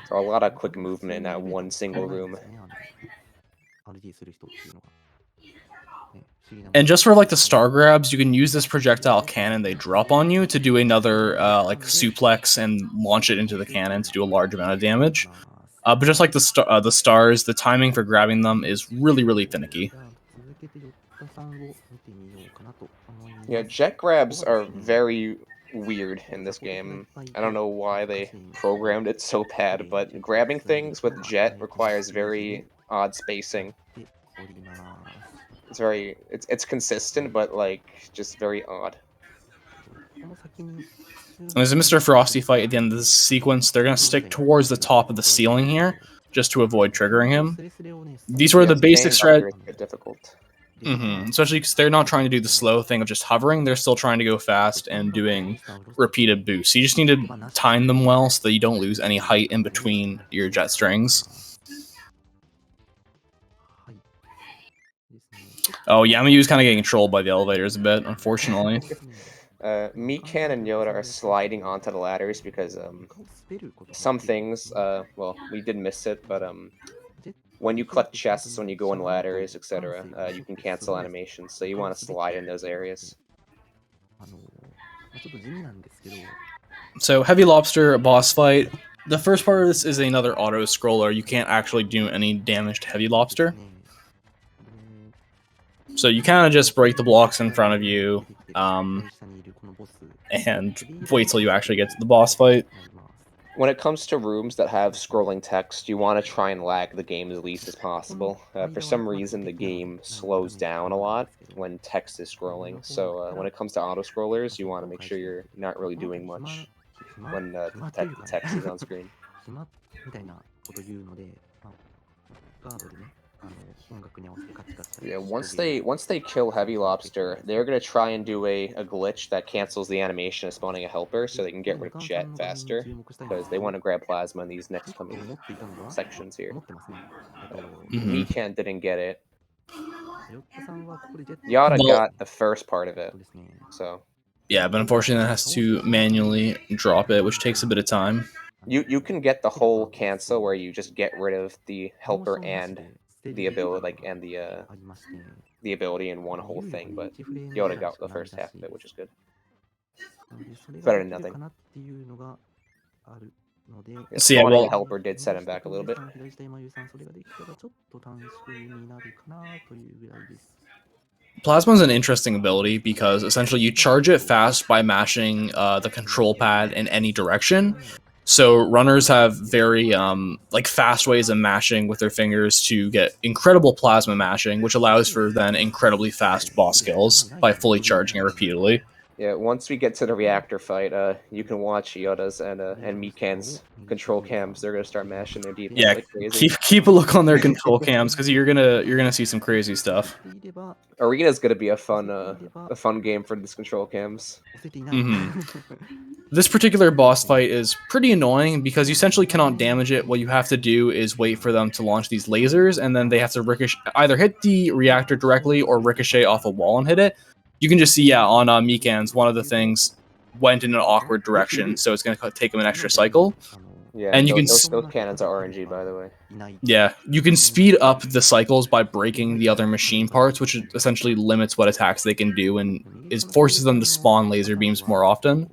So a lot of quick movement in that one single room. And just for the star grabs, you can use this projectile cannon they drop on you to do another suplex and launch it into the cannon to do a large amount of damage. But just like the stars, the timing for grabbing them is really, really finicky. Yeah, jet grabs are very weird in this game. I don't know why they programmed it so bad, but grabbing things with jet requires very odd spacing. It's consistent, but just very odd. There's a Mr. Frosty fight at the end of this sequence. They're going to stick towards the top of the ceiling here, just to avoid triggering him. These were the basic strat. Difficult. Especially because they're not trying to do the slow thing of just hovering. They're still trying to go fast and doing repeated boosts. You just need to time them well so that you don't lose any height in between your jet strings. Oh, Yamayu's kind of getting trolled by the elevators a bit, unfortunately. Mikan and Yoda are sliding onto the ladders because some things, well, we did miss it, but when you collect chests, when you go in ladders, etc., you can cancel animations, so you want to slide in those areas. So, Heavy Lobster boss fight. The first part of this is another auto-scroller. You can't actually do any damage to Heavy Lobster. So you kind of just break the blocks in front of you, and wait till you actually get to the boss fight. When it comes to rooms that have scrolling text, you want to try and lag the game as least as possible. For some reason, the game slows down a lot when text is scrolling. So when it comes to auto-scrollers, you want to make sure you're not really doing much when the text is on screen. Yeah, once they kill Heavy Lobster, they're gonna try and do a glitch that cancels the animation of spawning a helper, so they can get rid of Jet faster, because they want to grab Plasma in these next coming sections here. Mikan didn't get it. Yada got the first part of it, so yeah, but unfortunately, it has to manually drop it, which takes a bit of time. You can get the whole cancel where you just get rid of the helper and the ability, the ability in one whole thing, but Yoda got the first half of it, which is good. Better than nothing. Spawning a helper did set him back a little bit. Plasma is an interesting ability because essentially you charge it fast by mashing the control pad in any direction. So runners have very fast ways of mashing with their fingers to get incredible plasma mashing, which allows for then incredibly fast boss kills by fully charging it repeatedly. Yeah, once we get to the reactor fight, you can watch Yoda's and Mikan's control cams. They're gonna start mashing their D-pad like crazy. Keep a look on their control cams because you're gonna see some crazy stuff. Arena's gonna be a fun game for these control cams. This particular boss fight is pretty annoying because you essentially cannot damage it. What you have to do is wait for them to launch these lasers, and then they have to either hit the reactor directly or ricochet off a wall and hit it. You can just see, on Mikan's, one of the things went in an awkward direction, so it's going to take him an extra cycle. Yeah, and you those cannons are RNG, by the way. Yeah, you can speed up the cycles by breaking the other machine parts, which essentially limits what attacks they can do and forces them to spawn laser beams more often.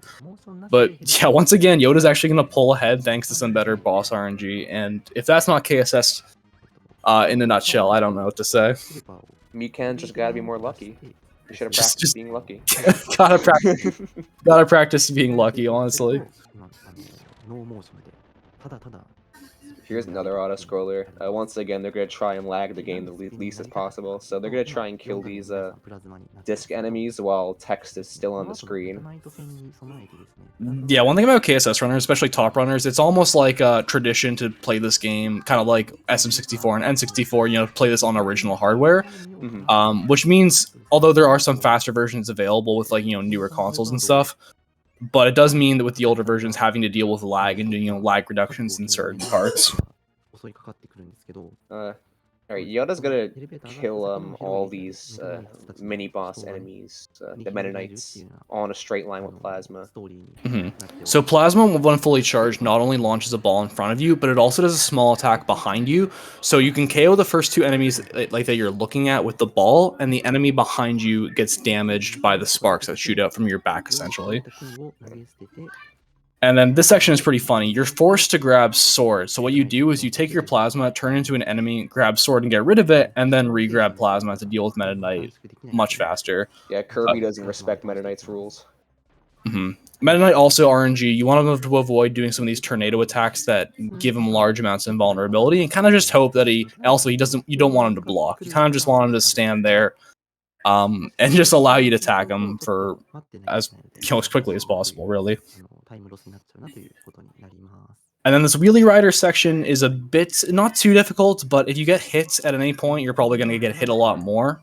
But yeah, once again, Yoda's actually going to pull ahead thanks to some better boss RNG, and if that's not KSS in a nutshell, I don't know what to say. Mikan just gotta be more lucky. You should have practiced being lucky. gotta practice being lucky, honestly. Here's another auto-scroller. Once again, they're going to try and lag the game the least as possible. So they're going to try and kill these disc enemies while text is still on the screen. Yeah, one thing about KSS runners, especially top runners, it's almost like a tradition to play this game, kind of like SM64 and N64, play this on original hardware. Which means, although there are some faster versions available with newer consoles and stuff, but it does mean that with the older versions having to deal with lag and doing lag reductions in certain parts. Alright, Yoda's gonna kill all these mini boss enemies, the Mennonites, on a straight line with plasma. So plasma, when fully charged, not only launches a ball in front of you, but it also does a small attack behind you. So you can KO the first two enemies that you're looking at with the ball, and the enemy behind you gets damaged by the sparks that shoot out from your back, essentially. And then this section is pretty funny. You're forced to grab sword. So what you do is you take your plasma, turn into an enemy, grab sword and get rid of it, and then re-grab plasma to deal with Meta Knight much faster. Yeah, Kirby doesn't respect Meta Knight's rules. Meta Knight also RNG. You want him to avoid doing some of these tornado attacks that give him large amounts of invulnerability, and kind of just hope that you don't want him to block. You kind of just want him to stand there, and just allow you to attack him for as quickly as possible, really. And then this wheelie rider section is a bit not too difficult, but if you get hit at any point, you're probably going to get hit a lot more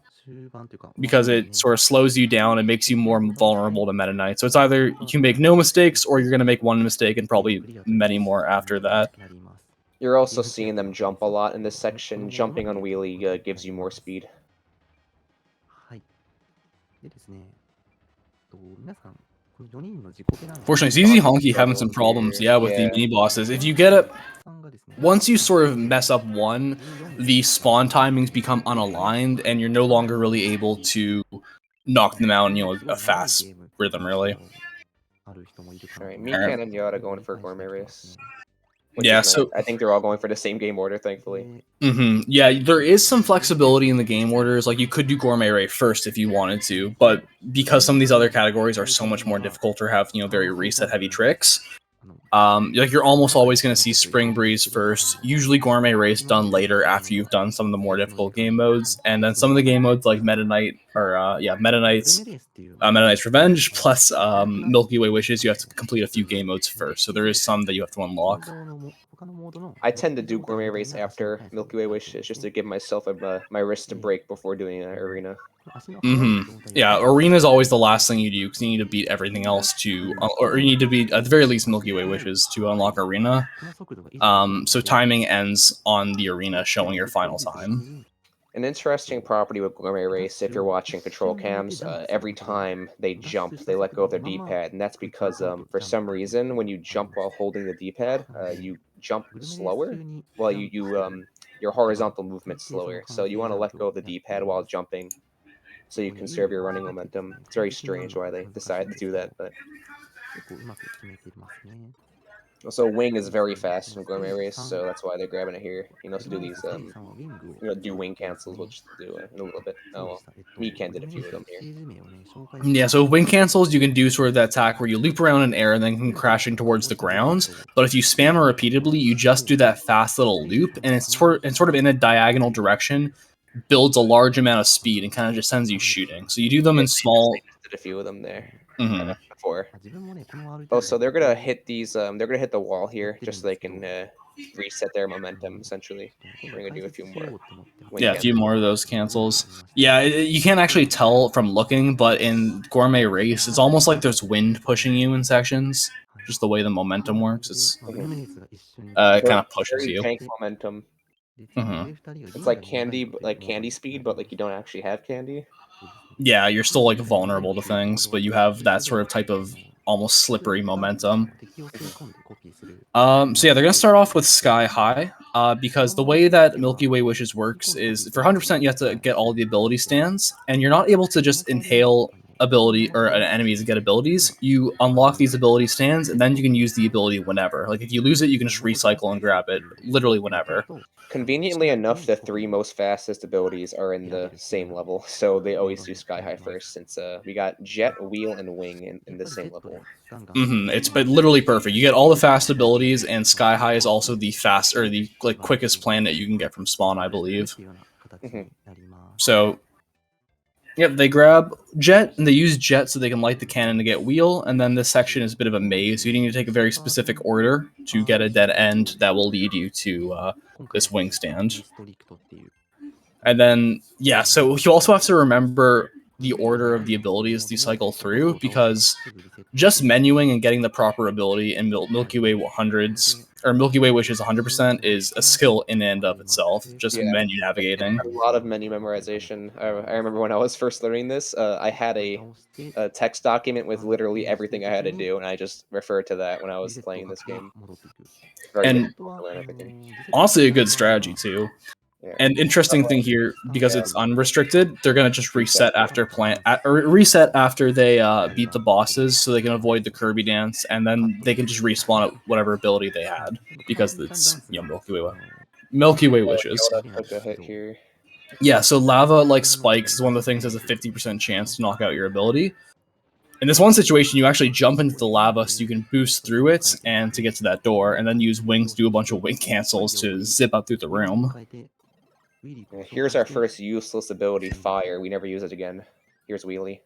because it sort of slows you down and makes you more vulnerable to Meta Knight. So it's either you can make no mistakes or you're going to make one mistake and probably many more after that. You're also seeing them jump a lot in this section. Jumping on wheelie gives you more speed. Fortunately, ZZ Honky having some problems, with the mini bosses. If you get it, once you sort of mess up one, the spawn timings become unaligned, and you're no longer really able to knock them out in a fast rhythm, really. Alright, Mikan and Yoda going for a gourmet race. So I think they're all going for the same game order, thankfully. Yeah, there is some flexibility in the game orders. Like, you could do gourmet race first if you wanted to, but because some of these other categories are so much more difficult or have very reset heavy tricks, you're almost always going to see Spring Breeze first. Usually gourmet race done later after you've done some of the more difficult game modes, and then some of the game modes like Meta Knight or Meta Knight's Revenge plus Milky Way Wishes, you have to complete a few game modes first. So there is some that you have to unlock. I tend to do gourmet race after Milky Way Wishes just to give myself my wrist a break before doing an arena. Yeah, arena is always the last thing you do because you need to beat everything else or you need to beat at the very least Milky Way Wishes to unlock arena. So timing ends on the arena showing your final time. An interesting property with gourmet race, if you're watching control cams, every time they jump, they let go of their D-pad, and that's because for some reason when you jump while holding the D-pad, you jump slower. Well, your horizontal movement's slower, so you want to let go of the D-pad while jumping, so you conserve your running momentum. It's very strange why they decided to do that, but Also, wing is very fast in Gourmet Race, so that's why they're grabbing it here. You can also do these, do wing cancels, which do in a little bit. Oh, well, Mikan did a few of them here. Yeah, so wing cancels, you can do sort of that attack where you loop around in air and then come crashing towards the ground. But if you spam it repeatedly, you just do that fast little loop, and it's sort of in a diagonal direction, builds a large amount of speed, and kind of just sends you shooting. So you do them in small. Did a few of them there Mhm. before. Oh, so they're gonna hit these. They're gonna hit the wall here, just so they can reset their momentum. Essentially, we're gonna do a few more. Yeah, a few more of those cancels. Yeah, you can't actually tell from looking, but in Gourmet Race, it's almost like there's wind pushing you in sections. Just the way the momentum works, it kind of pushes you. Tank momentum. It's like candy speed, but like you don't actually have candy. Yeah, you're still like vulnerable to things, but you have that sort of type of almost slippery momentum. So yeah, they're gonna start off with Sky High, because the way that Milky Way Wishes works is for 100% you have to get all the ability stands, and you're not able to just inhale ability or enemies and get abilities. You unlock these ability stands, and then you can use the ability whenever. Like if you lose it, you can just recycle and grab it literally whenever. Conveniently enough, the 3 most fastest abilities are in the same level, so they always do Sky High first, since we got Jet, Wheel, and Wing in the same level. It's but literally perfect. You get all the fast abilities, and Sky High is also the fast or the quickest planet you can get from spawn, I believe. So, yep, they grab Jet and they use Jet so they can light the cannon to get Wheel, and then this section is a bit of a maze. You need to take a very specific order to get a dead end that will lead you to this wing stand. And then, yeah, so you also have to remember the order of the abilities you cycle through, because just menuing and getting the proper ability in Milky Way 100s or Milky Way Wishes 100% is a skill in and of itself. Just menu navigating. A lot of menu memorization. I remember when I was first learning this, I had a text document with literally everything I had to do, and I just referred to that when I was playing this game. And honestly, a good strategy too. Yeah. And interesting thing here, because it's unrestricted, they're gonna just reset after reset after they beat the bosses, so they can avoid the Kirby dance, and then they can just respawn at whatever ability they had, because it's Milky Way Wishes. Took a hit here. Yeah, so lava like spikes is one of the things that has a 50% chance to knock out your ability. In this one situation, you actually jump into the lava so you can boost through it and to get to that door, and then use wings to do a bunch of wing cancels to zip up through the room. Here's our first useless ability, Fire. We never use it again. Here's Wheelie.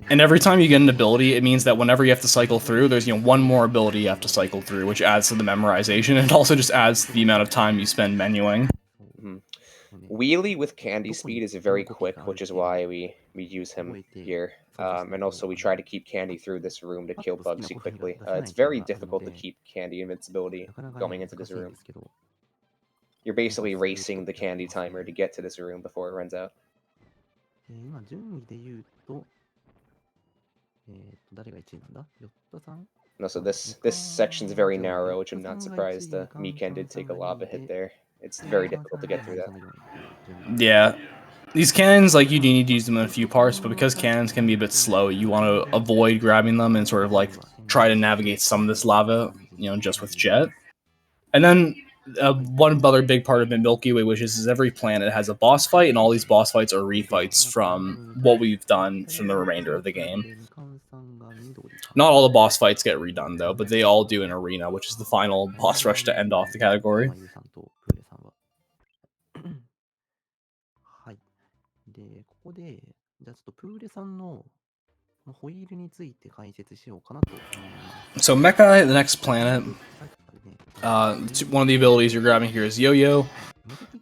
And every time you get an ability, it means that whenever you have to cycle through, there's one more ability you have to cycle through, which adds to the memorization, and also just adds to the amount of time you spend menuing. Wheelie with candy speed is very quick, which is why we use him here. And also we try to keep candy through this room to kill Bugsy quickly. It's very difficult to keep candy invincibility going into this room. You're basically racing the candy timer to get to this room before it runs out. No, so this section's very narrow, which I'm not surprised Mikan did take a lava hit there. It's very difficult to get through that. Yeah. These cannons, like, you do need to use them in a few parts, but because cannons can be a bit slow, you want to avoid grabbing them and sort of, like, try to navigate some of this lava, just with Jet. And then one other big part of the Milky Way Wishes is every planet has a boss fight, and all these boss fights are refights from what we've done from the remainder of the game. Not all the boss fights get redone, though, but they all do in Arena, which is the final boss rush to end off the category. So Mecha, the next planet, one of the abilities you're grabbing here is Yo-Yo,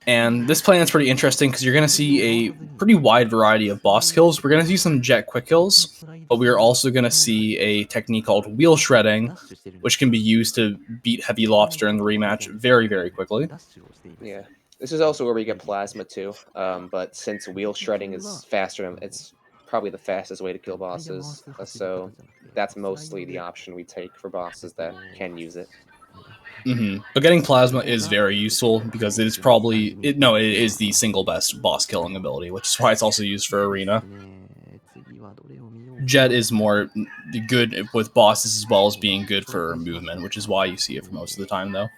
and this planet's pretty interesting because you're going to see a pretty wide variety of boss kills. We're going to see some Jet quick kills, but we are also going to see a technique called wheel shredding, which can be used to beat Heavy Lobster in the rematch very, very quickly. Yeah. This is also where we get Plasma too, but since wheel shredding is faster, it's probably the fastest way to kill bosses, so that's mostly the option we take for bosses that can use it. But getting Plasma is very useful because it is it is the single best boss killing ability, which is why it's also used for Arena. Jet is more good with bosses as well as being good for movement, which is why you see it for most of the time, though.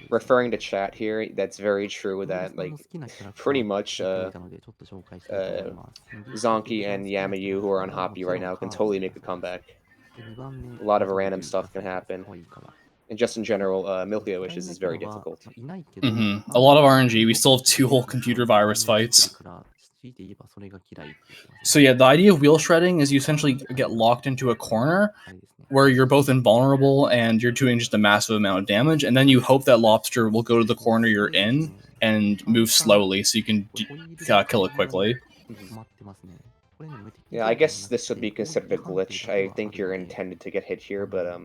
Referring to chat here, that's very true that, like, pretty much Zonky and Yamayu, who are on Hoppy right now, can totally make a comeback. A lot of random stuff can happen. And just in general, Milky Wishes is very difficult. A lot of RNG. We still have 2 whole computer virus fights. So yeah, the idea of wheel shredding is you essentially get locked into a corner where you're both invulnerable and you're doing just a massive amount of damage, and then you hope that Lobster will go to the corner you're in and move slowly so you can kill it quickly. Yeah, I guess this would be considered a glitch. I think you're intended to get hit here, but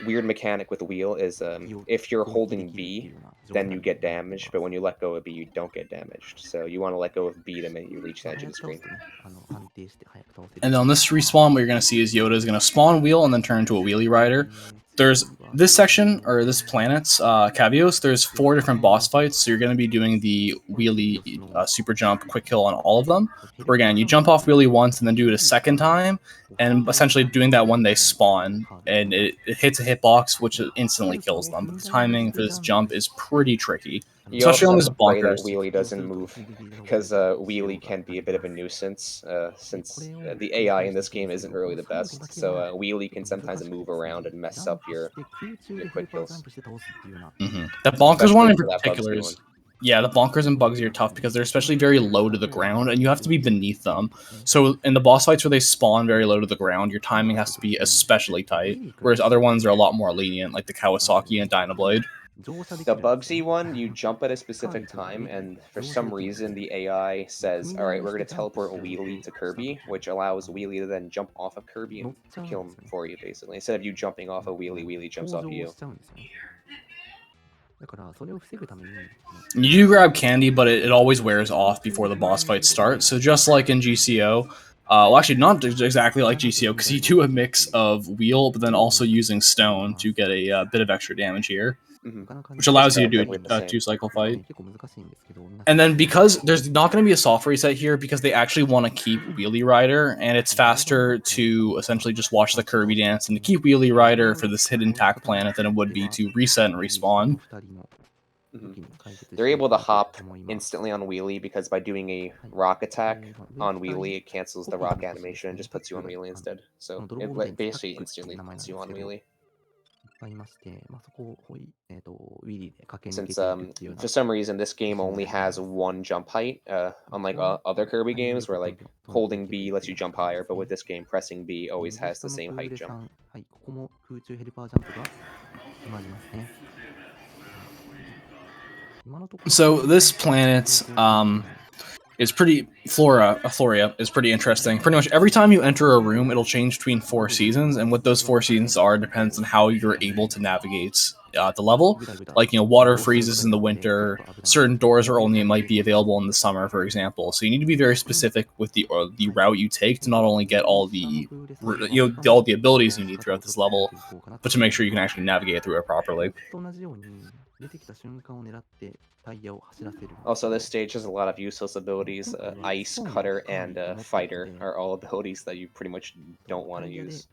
weird mechanic with the wheel is if you're holding B, then you get damaged, but when you let go of B, you don't get damaged. So you want to let go of B the minute you reach the edge of the screen. And on this respawn, what you're going to see is Yoda is going to spawn wheel and then turn into a wheelie rider. There's this section, or this planet's Cavios, there's 4 different boss fights, so you're going to be doing the wheelie super jump quick kill on all of them. Where again, you jump off wheelie once and then do it a second time, and essentially doing that when they spawn, and it hits a hitbox, which instantly kills them. But the timing for this jump is pretty tricky. You Especially on this pray that bonkers. wheelie doesn't move, because wheelie can be a bit of a nuisance, since the AI in this game isn't really the best. So wheelie can sometimes move around and mess up your quick kills. That bonkers one in particular is... Yeah, the bonkers and Bugsy are tough because they're especially very low to the ground, and you have to be beneath them. So in the boss fights where they spawn very low to the ground, your timing has to be especially tight, whereas other ones are a lot more lenient, like the Kawasaki and Dyna Blade. The Bugsy one, you jump at a specific time, and for some reason the AI says, alright, we're going to teleport Wheelie to Kirby, which allows Wheelie to then jump off of Kirby and to kill him for you, basically. Instead of you jumping off of Wheelie, Wheelie jumps off of you. You do grab candy, but it always wears off before the boss fight starts. So just like in GCO, well, actually not exactly like GCO, because you do a mix of wheel, but then also using stone to get a bit of extra damage here, which allows you to do a 2-cycle fight. And then because there's not going to be a soft reset here, because they actually want to keep Wheelie Rider, and it's faster to essentially just watch the Kirby dance and to keep Wheelie Rider for this hidden Tack planet than it would be to reset and respawn. They're able to hop instantly on Wheelie because by doing a rock attack on Wheelie, it cancels the rock animation and just puts you on Wheelie instead. So it basically instantly puts you on Wheelie. Since for some reason this game only has 1 jump height, unlike other Kirby games where like holding B lets you jump higher, but with this game pressing B always has the same height jump. So this planet is pretty... Floria is pretty interesting. Pretty much every time you enter a room, it'll change between 4 seasons, and what those 4 seasons are depends on how you're able to navigate the level. Like, you know, water freezes in the winter, certain doors might be available in the summer, for example. So you need to be very specific with the route you take to not only get all the abilities you need throughout this level, but to make sure you can actually navigate through it properly. Also, this stage has a lot of useless abilities. Ice, Cutter, and Fighter are all abilities that you pretty much don't want to use.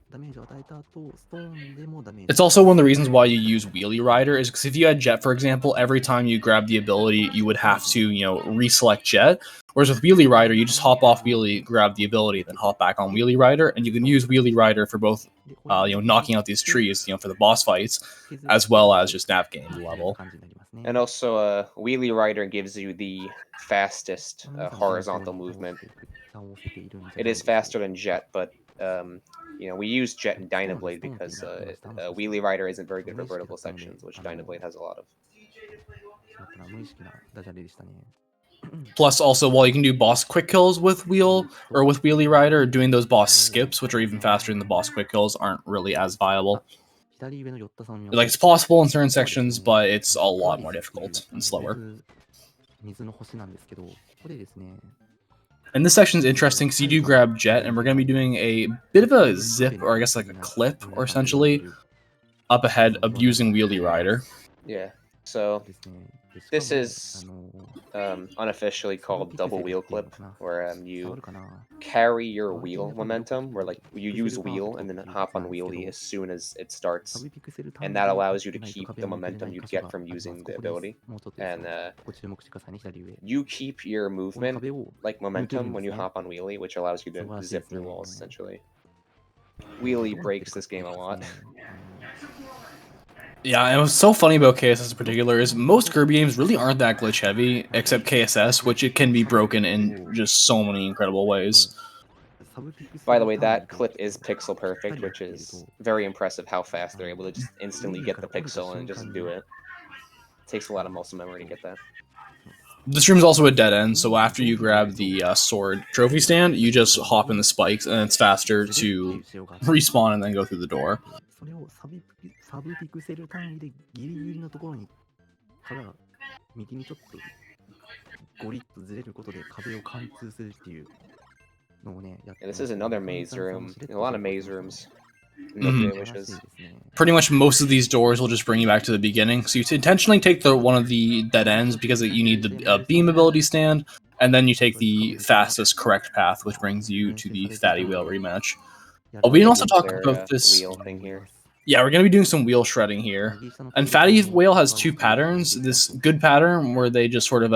It's also one of the reasons why you use Wheelie Rider, is because if you had Jet, for example, every time you grab the ability, you would have to, reselect Jet. Whereas with Wheelie Rider, you just hop off Wheelie, grab the ability, then hop back on Wheelie Rider, and you can use Wheelie Rider for both, knocking out these trees, for the boss fights, as well as just navigating the level. And also, Wheelie Rider gives you the fastest horizontal movement. It is faster than Jet, but we use Jet and Dyna Blade because Wheelie Rider isn't very good for vertical sections, which Dyna Blade has a lot of. Plus, also, while you can do boss quick kills with Wheelie Rider, doing those boss skips, which are even faster than the boss quick kills, aren't really as viable. Like, it's possible in certain sections, but it's a lot more difficult and slower. And this section is interesting because you do grab Jet, and we're going to be doing a bit of a zip, or I guess like a clip, or essentially, up ahead of using Wheelie Rider. Yeah. So this is unofficially called double wheel clip, where you carry your wheel momentum, where like you use wheel and then hop on wheelie as soon as it starts, and that allows you to keep the momentum you'd get from using the ability. And you keep your movement like momentum when you hop on wheelie, which allows you to zip through walls essentially. Wheelie breaks this game a lot. Yeah, and what's so funny about KSS in particular is most Kirby games really aren't that glitch heavy, except KSS, which it can be broken in just so many incredible ways. By the way, that clip is pixel perfect, which is very impressive how fast they're able to just instantly get the pixel and just do it. It takes a lot of muscle memory to get that. This room's also a dead end, so after you grab the sword trophy stand, you just hop in the spikes, and it's faster to respawn and then go through the door. Yeah, this is another maze room. A lot of maze rooms. Pretty much most of these doors will just bring you back to the beginning. So you intentionally take one of the dead ends because you need the beam ability stand, and then you take the fastest correct path, which brings you to the Fatty Whale rematch. We didn't also talk about this wheel thing here. Yeah, we're going to be doing some wheel shredding here. And Fatty Whale has two patterns. This good pattern where they just sort of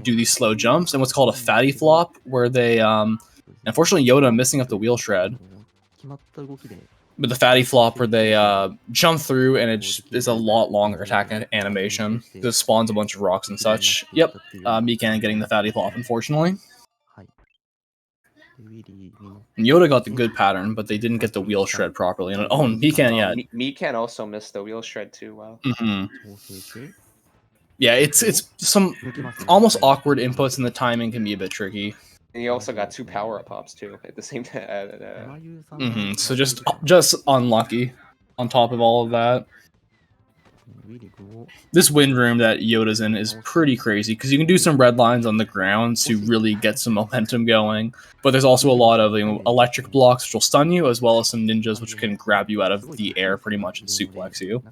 do these slow jumps, and what's called a Fatty Flop, where they, unfortunately Yoda missing up the wheel shred. But the Fatty Flop where they jump through, and it is a lot longer attack animation. It spawns a bunch of rocks and such. Yep, Mikan getting the Fatty Flop, unfortunately. And Yoda got the good pattern, but they didn't get the wheel shred properly. And Mikan, yeah. Mikan also missed the wheel shred too. Wow. Yeah, it's some almost awkward inputs, and the timing can be a bit tricky. And he also got two power-up pops too at the same time. So just unlucky on top of all of that. This wind room that Yoda's in is pretty crazy because you can do some red lines on the ground to really get some momentum going, but there's also a lot of electric blocks which will stun you, as well as some ninjas which can grab you out of the air pretty much and suplex you.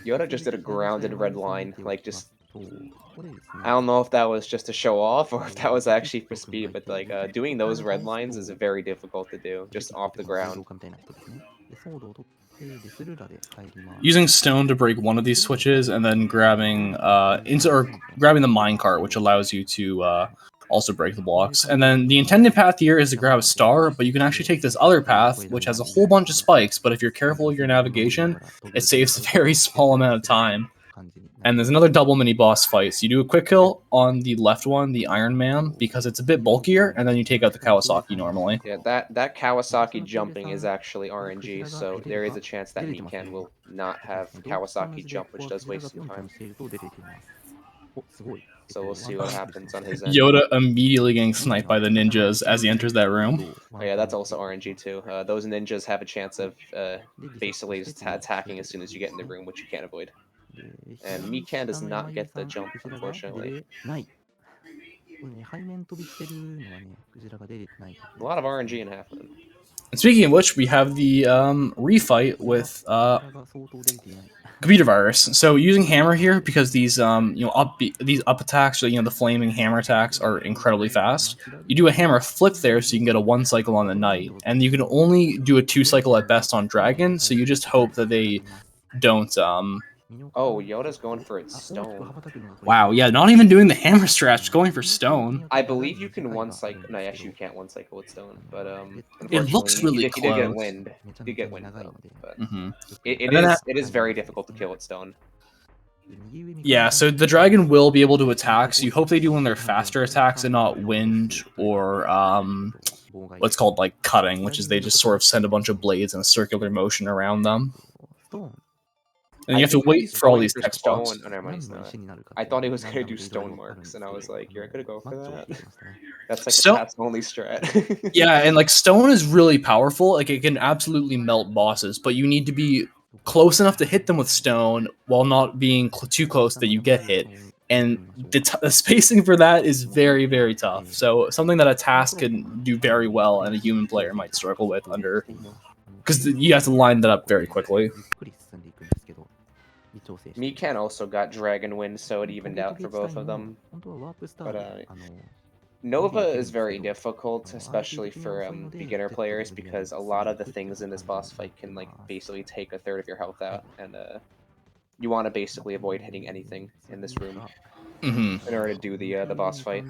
Yoda just did a grounded red line, like just... I don't know if that was just to show off or if that was actually for speed, but like doing those red lines is very difficult to do, just off the ground. Using stone to break one of these switches, and then grabbing the minecart, which allows you to also break the blocks. And then the intended path here is to grab a star, but you can actually take this other path, which has a whole bunch of spikes, but if you're careful with your navigation, it saves a very small amount of time. And there's another double mini-boss fight. So you do a quick kill on the left one, the Iron Man, because it's a bit bulkier, and then you take out the Kawasaki normally. Yeah, that Kawasaki jumping is actually RNG, so there is a chance that Mikan will not have Kawasaki jump, which does waste some time. So we'll see what happens on his end. Yoda immediately getting sniped by the ninjas as he enters that room. Oh yeah, that's also RNG too. Those ninjas have a chance of basically just attacking as soon as you get in the room, which you can't avoid. And Mikan does not get the jump, unfortunately. A lot of RNG in half of them. And speaking of which, we have the refight with computer virus. So using hammer here, because these these up attacks, or the flaming hammer attacks, are incredibly fast. You do a hammer flip there, so you can get a 1 cycle on the knight, and you can only do a 2 cycle at best on dragon. So you just hope that they don't. Oh, Yoda's going for its stone. Wow, yeah, not even doing the hammer stretch, going for stone. I believe you can 1 cycle. No, actually, you can't 1 cycle with stone, but it looks really close. He did get wind. He did get wind, though, but it is very difficult to kill with stone. Yeah, so the dragon will be able to attack, so you hope they do one of their faster attacks and not wind or what's called like cutting, which is they just sort of send a bunch of blades in a circular motion around them. And you have to wait for all these text boxes. Oh, never mind, he's not. I thought he was going to do stone marks, and I was like, you're going to go for that? That's like a pass-only strat. Yeah, and like stone is really powerful. Like it can absolutely melt bosses, but you need to be close enough to hit them with stone while not being too close that you get hit. And the spacing for that is very, very tough. So something that a task can do very well and a human player might struggle with under because you have to line that up very quickly. Mikan also got Dragon Wind, so it evened out for both of them. But Nova is very difficult, especially for beginner players, because a lot of the things in this boss fight can like basically take a third of your health out, and you want to basically avoid hitting anything in this room in order to do the boss fight.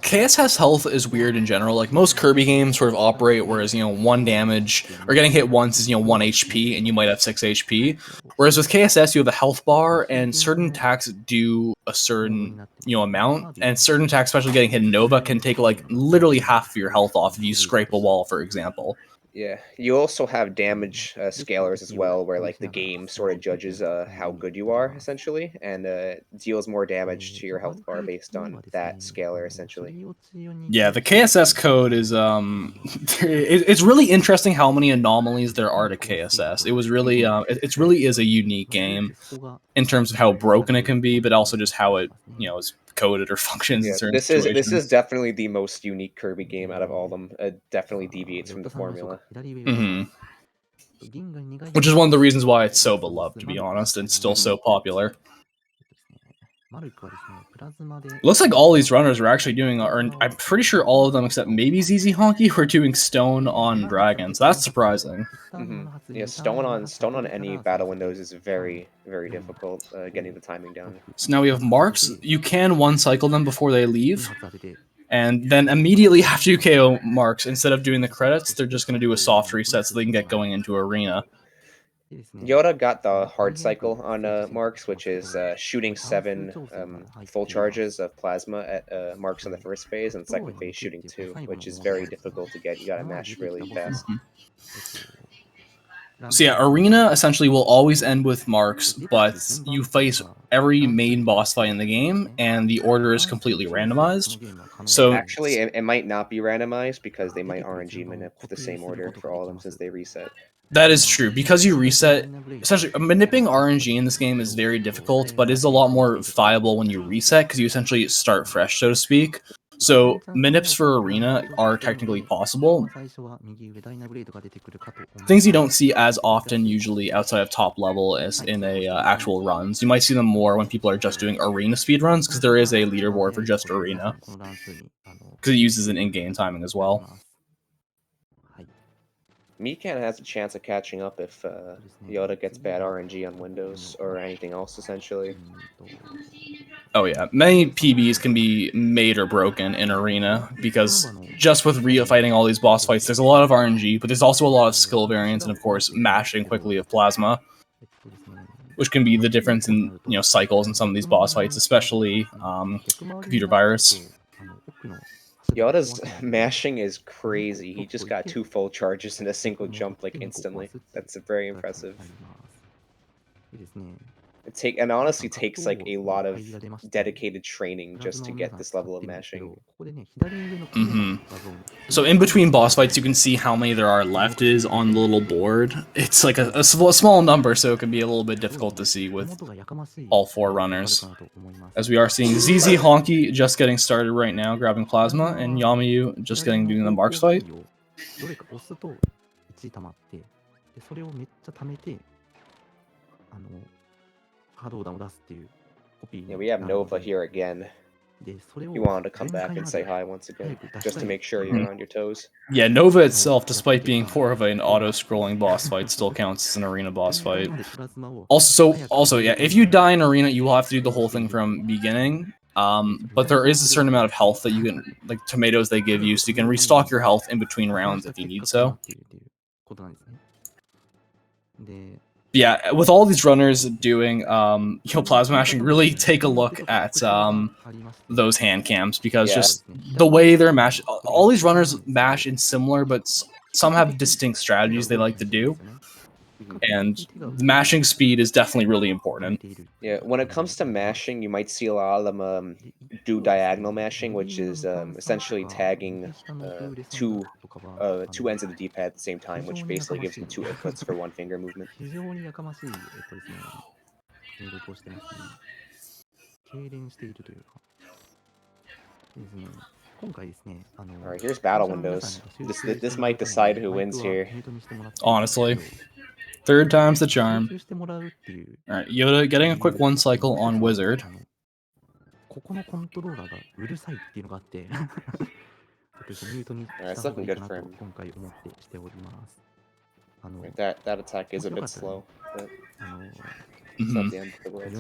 KSS health is weird in general. Like most Kirby games sort of operate, whereas 1 damage or getting hit once is 1 HP, and you might have 6 HP. Whereas with KSS, you have a health bar, and certain attacks do a certain amount, and certain attacks, especially getting hit in Nova, can take like literally half of your health off if you scrape a wall, for example. Yeah, you also have damage scalers as well, where like the game sort of judges how good you are essentially, and deals more damage to your health bar based on that scaler essentially. Yeah, the KSS code is it's really interesting how many anomalies there are to KSS. It was really it really is a unique game in terms of how broken it can be, but also just how it is coded or functions in certain situations. This is definitely the most unique Kirby game out of all of them. It definitely deviates from the formula. Which is one of the reasons why it's so beloved, to be honest, and still so popular. Looks like all these runners are actually doing, I'm pretty sure all of them except maybe ZZ Honky were doing stone on dragons. That's surprising. Yeah, stone on any battle windows is very, very difficult getting the timing down. So now we have marks. You can one cycle them before they leave, and then immediately after you KO marks, instead of doing the credits, they're just going to do a soft reset so they can get going into arena. Yoda got the hard cycle on marks, which is shooting 7 full charges of plasma at marks on the first phase, and second phase shooting 2, which is very difficult to get. You gotta mash really fast. So yeah, arena essentially will always end with marks, but you face every main boss fight in the game, and the order is completely randomized. So actually, it might not be randomized because they might RNG manip the same order for all of them since they reset. That is true. Because you reset, essentially, manipping RNG in this game is very difficult, but is a lot more viable when you reset, because you essentially start fresh, so to speak. So, manips for arena are technically possible. Things you don't see as often, usually, outside of top level, as in actual runs. You might see them more when people are just doing arena speedruns, because there is a leaderboard for just arena. Because it uses an in-game timing as well. Mikan has a chance of catching up if Yoda gets bad RNG on Windows or anything else, essentially. Oh yeah, many PBs can be made or broken in arena, because just with fighting all these boss fights, there's a lot of RNG, but there's also a lot of skill variance, and of course, mashing quickly of plasma, which can be the difference in cycles in some of these boss fights, especially computer virus. Yoda's mashing is crazy. He just got 2 full charges in a single jump, like, instantly. That's very impressive. It honestly takes, like, a lot of dedicated training just to get this level of mashing. So in between boss fights, you can see how many there are left is on the little board. It's like a small number, so it can be a little bit difficult to see with all 4 runners. As we are seeing ZZ Honky just getting started right now, grabbing plasma, and Yamayu just doing the marks fight. Yeah, we have Nova here again. You wanted to come back and say hi once again, just to make sure you're on your toes. Yeah, Nova itself, despite being more of an auto-scrolling boss fight, still counts as an arena boss fight. Also, yeah, if you die in arena, you will have to do the whole thing from beginning. But there is a certain amount of health that you can, like tomatoes they give you, so you can restock your health in between rounds if you need so. Yeah, with all these runners doing plasma mashing, really take a look at those hand cams, because just the way they're mashed, all these runners mash in similar, but some have distinct strategies they like to do, and the mashing speed is definitely really important. Yeah, when it comes to mashing, you might see a lot of them do diagonal mashing, which is essentially tagging two ends of the D-pad at the same time, which basically gives you 2 inputs for 1 finger movement. Alright, here's battle windows. This might decide who wins here. Honestly. Third time's the charm. Alright, Yoda getting a quick one cycle on Wizard. It's looking good for him. That attack is a bit slow, but it's not the end of the world.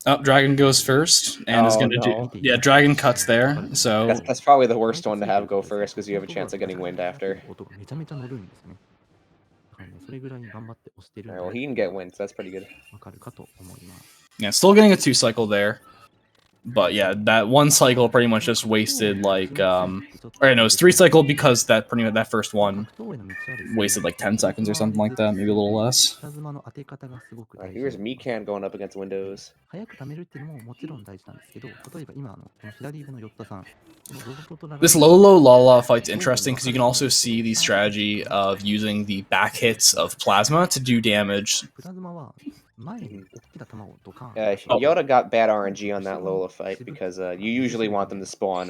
Oh, Dragon goes first, and is going to do... Yeah, Dragon cuts there, so... That's probably the worst one to have go first, because you have a chance of getting wind after. Alright, well, he can get wind, so that's pretty good. Yeah, still getting a 2 cycle there. But yeah, that 1 cycle pretty much just wasted like or no, it's 3 cycle because that pretty much that first one wasted like 10 seconds or something like that, maybe a little less. Right, here's Mikan going up against Windows. This Lolo Lala fight's interesting because you can also see the strategy of using the back hits of Plasma to do damage. Yoda got bad RNG on that Lola fight because you usually want them to spawn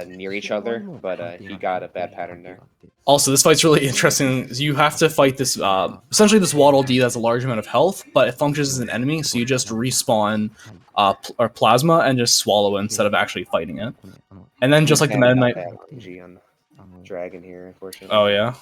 near each other, but he got a bad pattern there. Also, this fight's really interesting. You have to fight this, essentially this Waddle Dee that's a large amount of health, but it functions as an enemy, so you just respawn or Plasma and just swallow it instead of actually fighting it. And then just like the Meta Knight... RNG on Dragon here, unfortunately. Oh, yeah.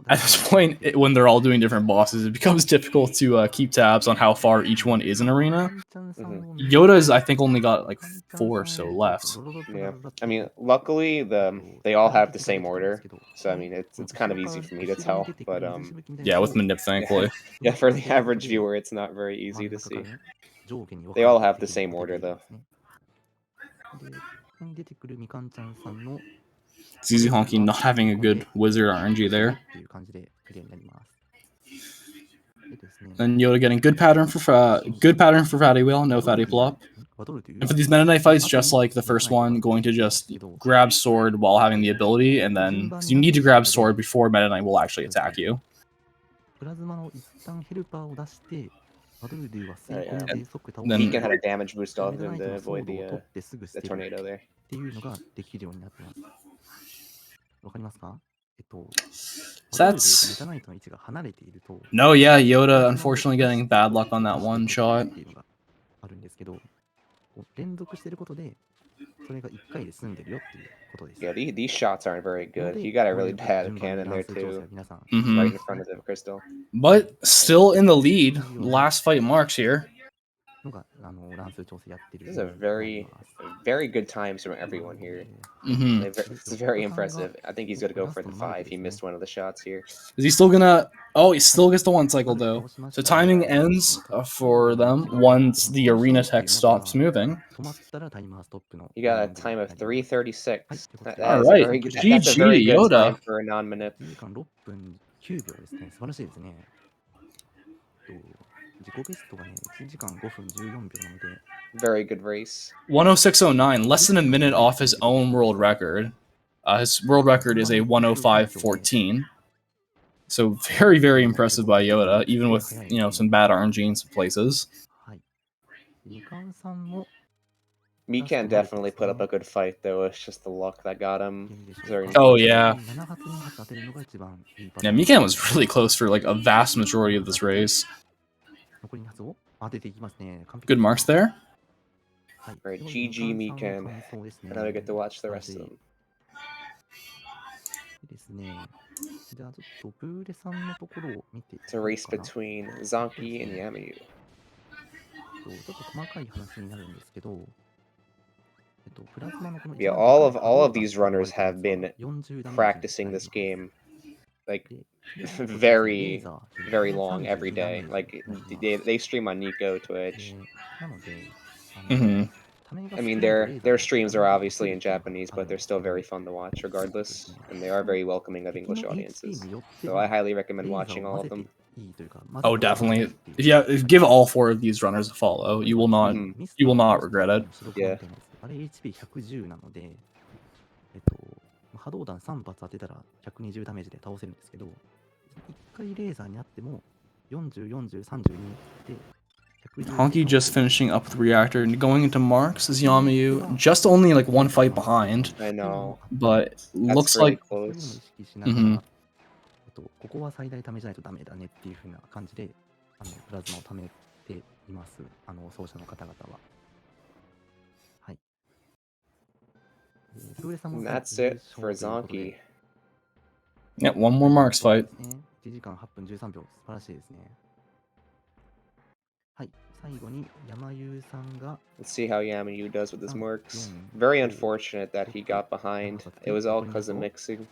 At this point, when they're all doing different bosses, it becomes difficult to keep tabs on how far each one is in arena. Yoda's, I think, only got like 4 or so left. Yeah, I mean, luckily they all have the same order, so I mean it's kind of easy for me to tell. But yeah, with Manip, thankfully. Yeah, for the average viewer, it's not very easy to see. They all have the same order, though. ZZ Honky not having a good Wizard RNG there. And Yoda getting good pattern for Fatty Wheel, no Fatty Plop. And for these Meta Knight fights, just like the first one, going to just grab sword while having the ability, and then because you need to grab sword before Meta Knight will actually attack you. Then he can have a damage boost on him to avoid the tornado there. That's... No, yeah, Yoda unfortunately getting bad luck on that one shot. Yeah, these shots aren't very good. He got a really bad cannon there too, right in front of the crystal. But still in the lead. Last fight marks here. This is a very good times from everyone here. This is very impressive. I think he's going to go for the 5. He missed one of the shots here. Is he still gonna... Oh, he still gets the 1 cycle, though. So timing ends for them once the arena text stops moving. You got a time of 3:36. All right, That's a very good Yoda. time for a non-manip. Very good race. 106.09, less than a minute off his own world record. His world record is a 105.14. So very, very impressive by Yoda, even with, you know, some bad RNG in some places. Mikan definitely put up a good fight, though. It's just the luck that got him. Oh, yeah. Yeah, Mikan was really close for, like, a vast majority of this race. Good marks there. Right, GG Mikan. And now I get to watch the rest of them. It's a race between Zonky and Yamayu. Yeah, all of these runners have been practicing this game like very long every day. Like they stream on Nico, Twitch. I mean, their streams are obviously in Japanese, but they're still very fun to watch regardless, and they are very welcoming of English audiences. So I highly recommend watching all of them. Oh, definitely. If you give all 4 of these runners a follow, you will not regret it. Yeah. 波動弾3発当てたら120ダメージで倒せるんですけど、1回レーザーにあっても40、40、32で Honky just finishing up with Reactor and going into Marks is Yamayu, just only like one fight behind. I know. But looks really like close. ここは最大貯めじゃないとダメだねっていう風な感じで、プラズマを貯めています。奏者の方々は。はい。And that's it for Zonky. Yeah, one more Marks fight. 1時間8分13秒、素晴らしいですね。はい、最後に山優さんが Let's see how Yamayu does with his Mercs. Very unfortunate that he got behind. It was all because of mixing.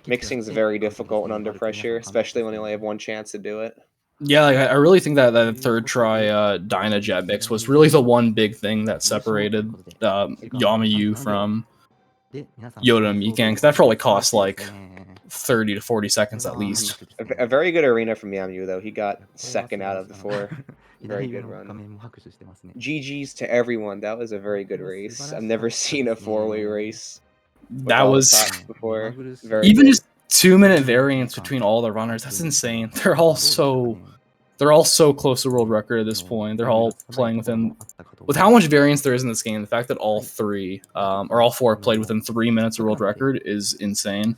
Mixing's very difficult when under pressure, especially when you only have one chance to do it. Yeah, I really think that that third try Dyna Jet mix was really the one big thing that separated Yamayu from Yoda and Mikan, because that probably cost like 30 to 40 seconds at least. A very good arena from Yamayu, though. He got second out of the 4. Very good run. GG's to everyone. That was a very good race. I've never seen a 4-way race. That was before. Even just 2-minute variance between all the runners. That's insane. They're all so close to world record at this point. They're all playing within, with how much variance there is in this game. The fact that all three or all four played within 3 minutes of world record is insane.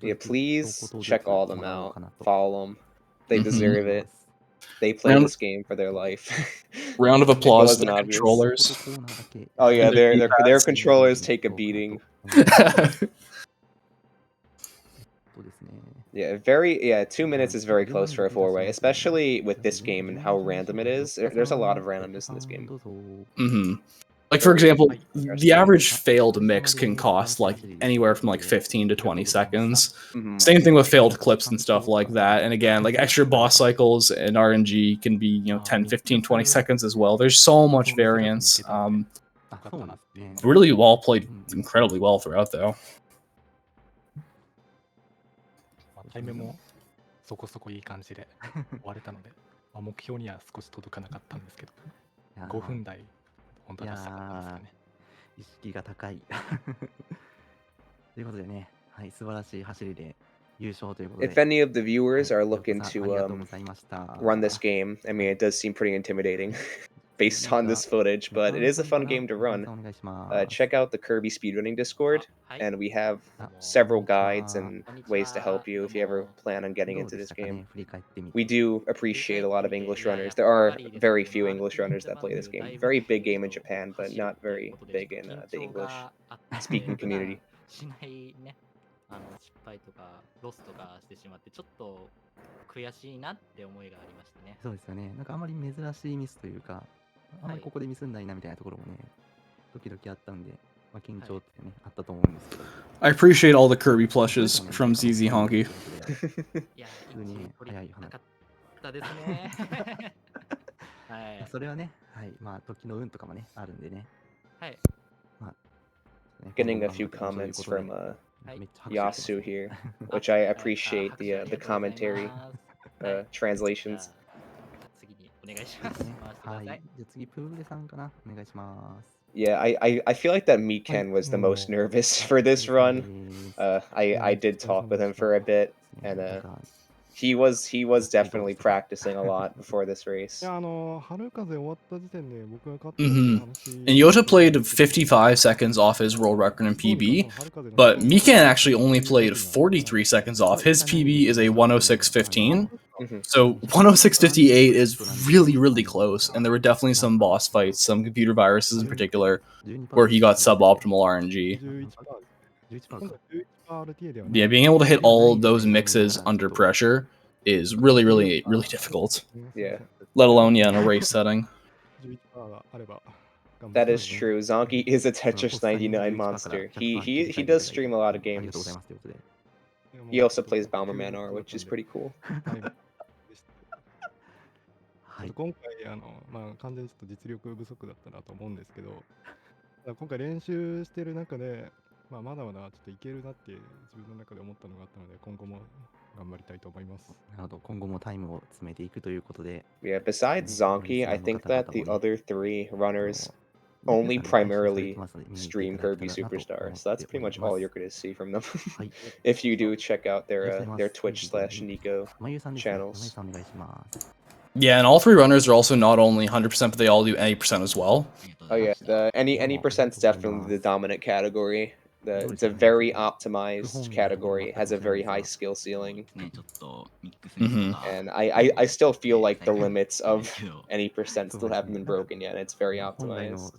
Yeah, please check all of them out. Follow them. They deserve it. They play this game for their life. Round of applause to the controllers. Oh yeah, their controllers take a beating. Yeah, 2 minutes is very close for a 4-way, especially with this game and how random it is. There's a lot of randomness in this game. Like, for example, the average failed mix can cost like anywhere from like 15 to 20 seconds. Same thing with failed clips and stuff like that. And again, like extra boss cycles and RNG can be, 10, 15, 20 seconds as well. There's so much variance. Really all played incredibly well throughout, though. タイムもそこそこいい感じで終われたので、目標には少し届かなかったんですけど、5分台本当は出したかったですかね。意識が高い。ということでね、はい、素晴らしい走りで優勝ということで。If any of the viewers are looking to run this game, I mean, it does seem pretty intimidating. Based on this footage, but it is a fun game to run. Check out the Kirby Speedrunning Discord, and we have several guides and ways to help you if you ever plan on getting into this game. We do appreciate a lot of English runners. There are very few English runners that play this game. Very big game in Japan, but not very big in the English-speaking community. 失敗とかロスとかしてしまってちょっと悔しいなって思いがありましたね。そうですよね。なんかあまり珍しいミスというか、あまりここでミスんないなみたいなところもね、時々あったんで、まあ、緊張ってね、あったと思うんですけど。I appreciate all the Kirby plushes from ZZ Honky. いや、普通に早い話。なかったですね。はい。それはね、はい、まあ時の運とかもね、あるんでね。はい。まあ、Getting a few comments from Yasu here, which I appreciate the commentary translations. 次にお願いします。はい。じゃあ次プールさんかな。お願いします。Yeah, I feel like that Miken was the most nervous for this run. I did talk with him for a bit, and he was definitely practicing a lot before this race. And Yota played 55 seconds off his world record in PB, but Mikan actually only played 43 seconds off. His PB is a 106.15. So 106.58 is really, really close, and there were definitely some boss fights, some computer viruses in particular, where he got suboptimal RNG. Yeah, being able to hit all of those mixes under pressure is really, really, really difficult. Yeah. Let alone, in a race setting. That is true. Zonky is a Tetris 99 monster. He does stream a lot of games. He also plays Bomberman R, which is pretty cool. 今回まあ完全にちょっと実力不足だったなと思うんですけど、今回練習してる中で、まあまだまだちょっといけるなって自分の中で思ったのがあったので、今後も頑張りたいと思います。なるほど、今後もタイムを詰めていくということで。Yeah, besides Zonky, I think that the other 3 runners only primarily stream Kirby Superstar, so that's pretty much all you're going to see from them. If you do check out their Twitch/Nico channels. Yeah, and all three runners are also not only 100%, but they all do 80% as well. Oh yeah, the any percent's definitely the dominant category. It's a very optimized category. It has a very high skill ceiling. And I still feel like the limits of any percent still haven't been broken yet. It's very optimized.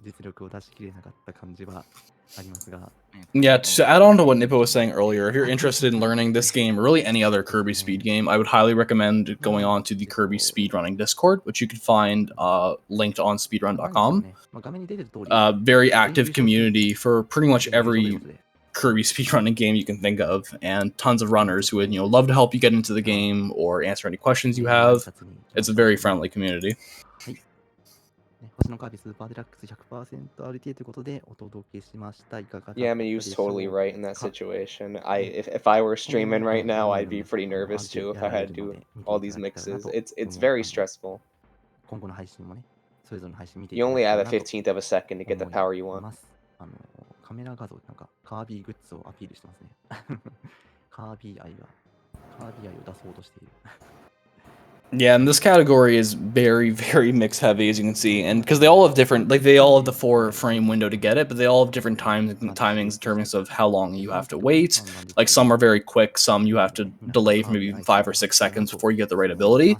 Yeah, to add on to what Nippo was saying earlier, if you're interested in learning this game, or really any other Kirby speed game, I would highly recommend going on to the Kirby Speedrunning Discord, which you can find linked on speedrun.com. Very active community for pretty much every Kirby speedrunning game you can think of, and tons of runners who would love to help you get into the game or answer any questions you have. It's a very friendly community. 星のカービィスーパーデラックス 100% RTA ということでお届けしました。いかがだったでしょうか。 Yeah, I mean, he was totally right in that situation. If I were streaming right now, I'd be pretty nervous too if I had to do all these mixes. It's very stressful. 今後の配信もね、それぞれの配信見てい You ただ only きたい have な a と 15th of a second to get the 思い power you want. ます。カメラ画像なんかカービィグッズをアピールしてますね。カービィ愛を出そうとしている。Yeah, and this category is very, very mix heavy, as you can see, and because they all have different, like they all have the 4-frame window to get it, but they all have different timings in terms of how long you have to wait. Like some are very quick, some you have to delay for maybe 5 or 6 seconds before you get the right ability.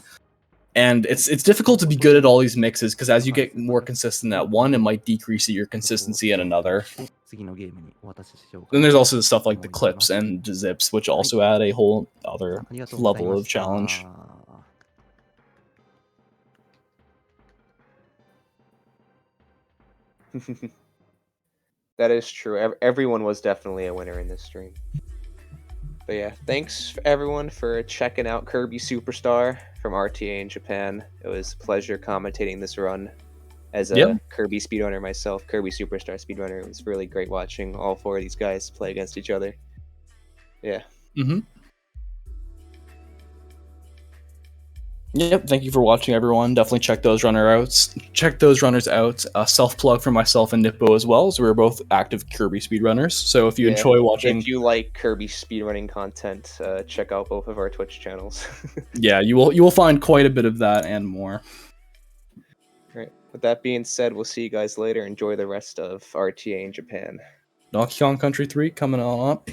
And it's difficult to be good at all these mixes because as you get more consistent at one, it might decrease your consistency at another. Then there's also the stuff like the clips and zips, which also add a whole other level of challenge. That is true. Everyone was definitely a winner in this stream. But yeah, thanks everyone for checking out Kirby Superstar from RTA in Japan. It was a pleasure commentating this run as a Kirby speedrunner myself. Kirby Superstar speedrunner. It was really great watching all 4 of these guys play against each other. Yeah. Yep, thank you for watching, everyone. Definitely check those runners out. Self-plug for myself and Nippo as well, as we're both active Kirby speedrunners. So if you enjoy watching... If you like Kirby speedrunning content, check out both of our Twitch channels. Yeah, you will find quite a bit of that and more. Right. With that being said, we'll see you guys later. Enjoy the rest of RTA in Japan. Donkey Kong Country 3 coming on up.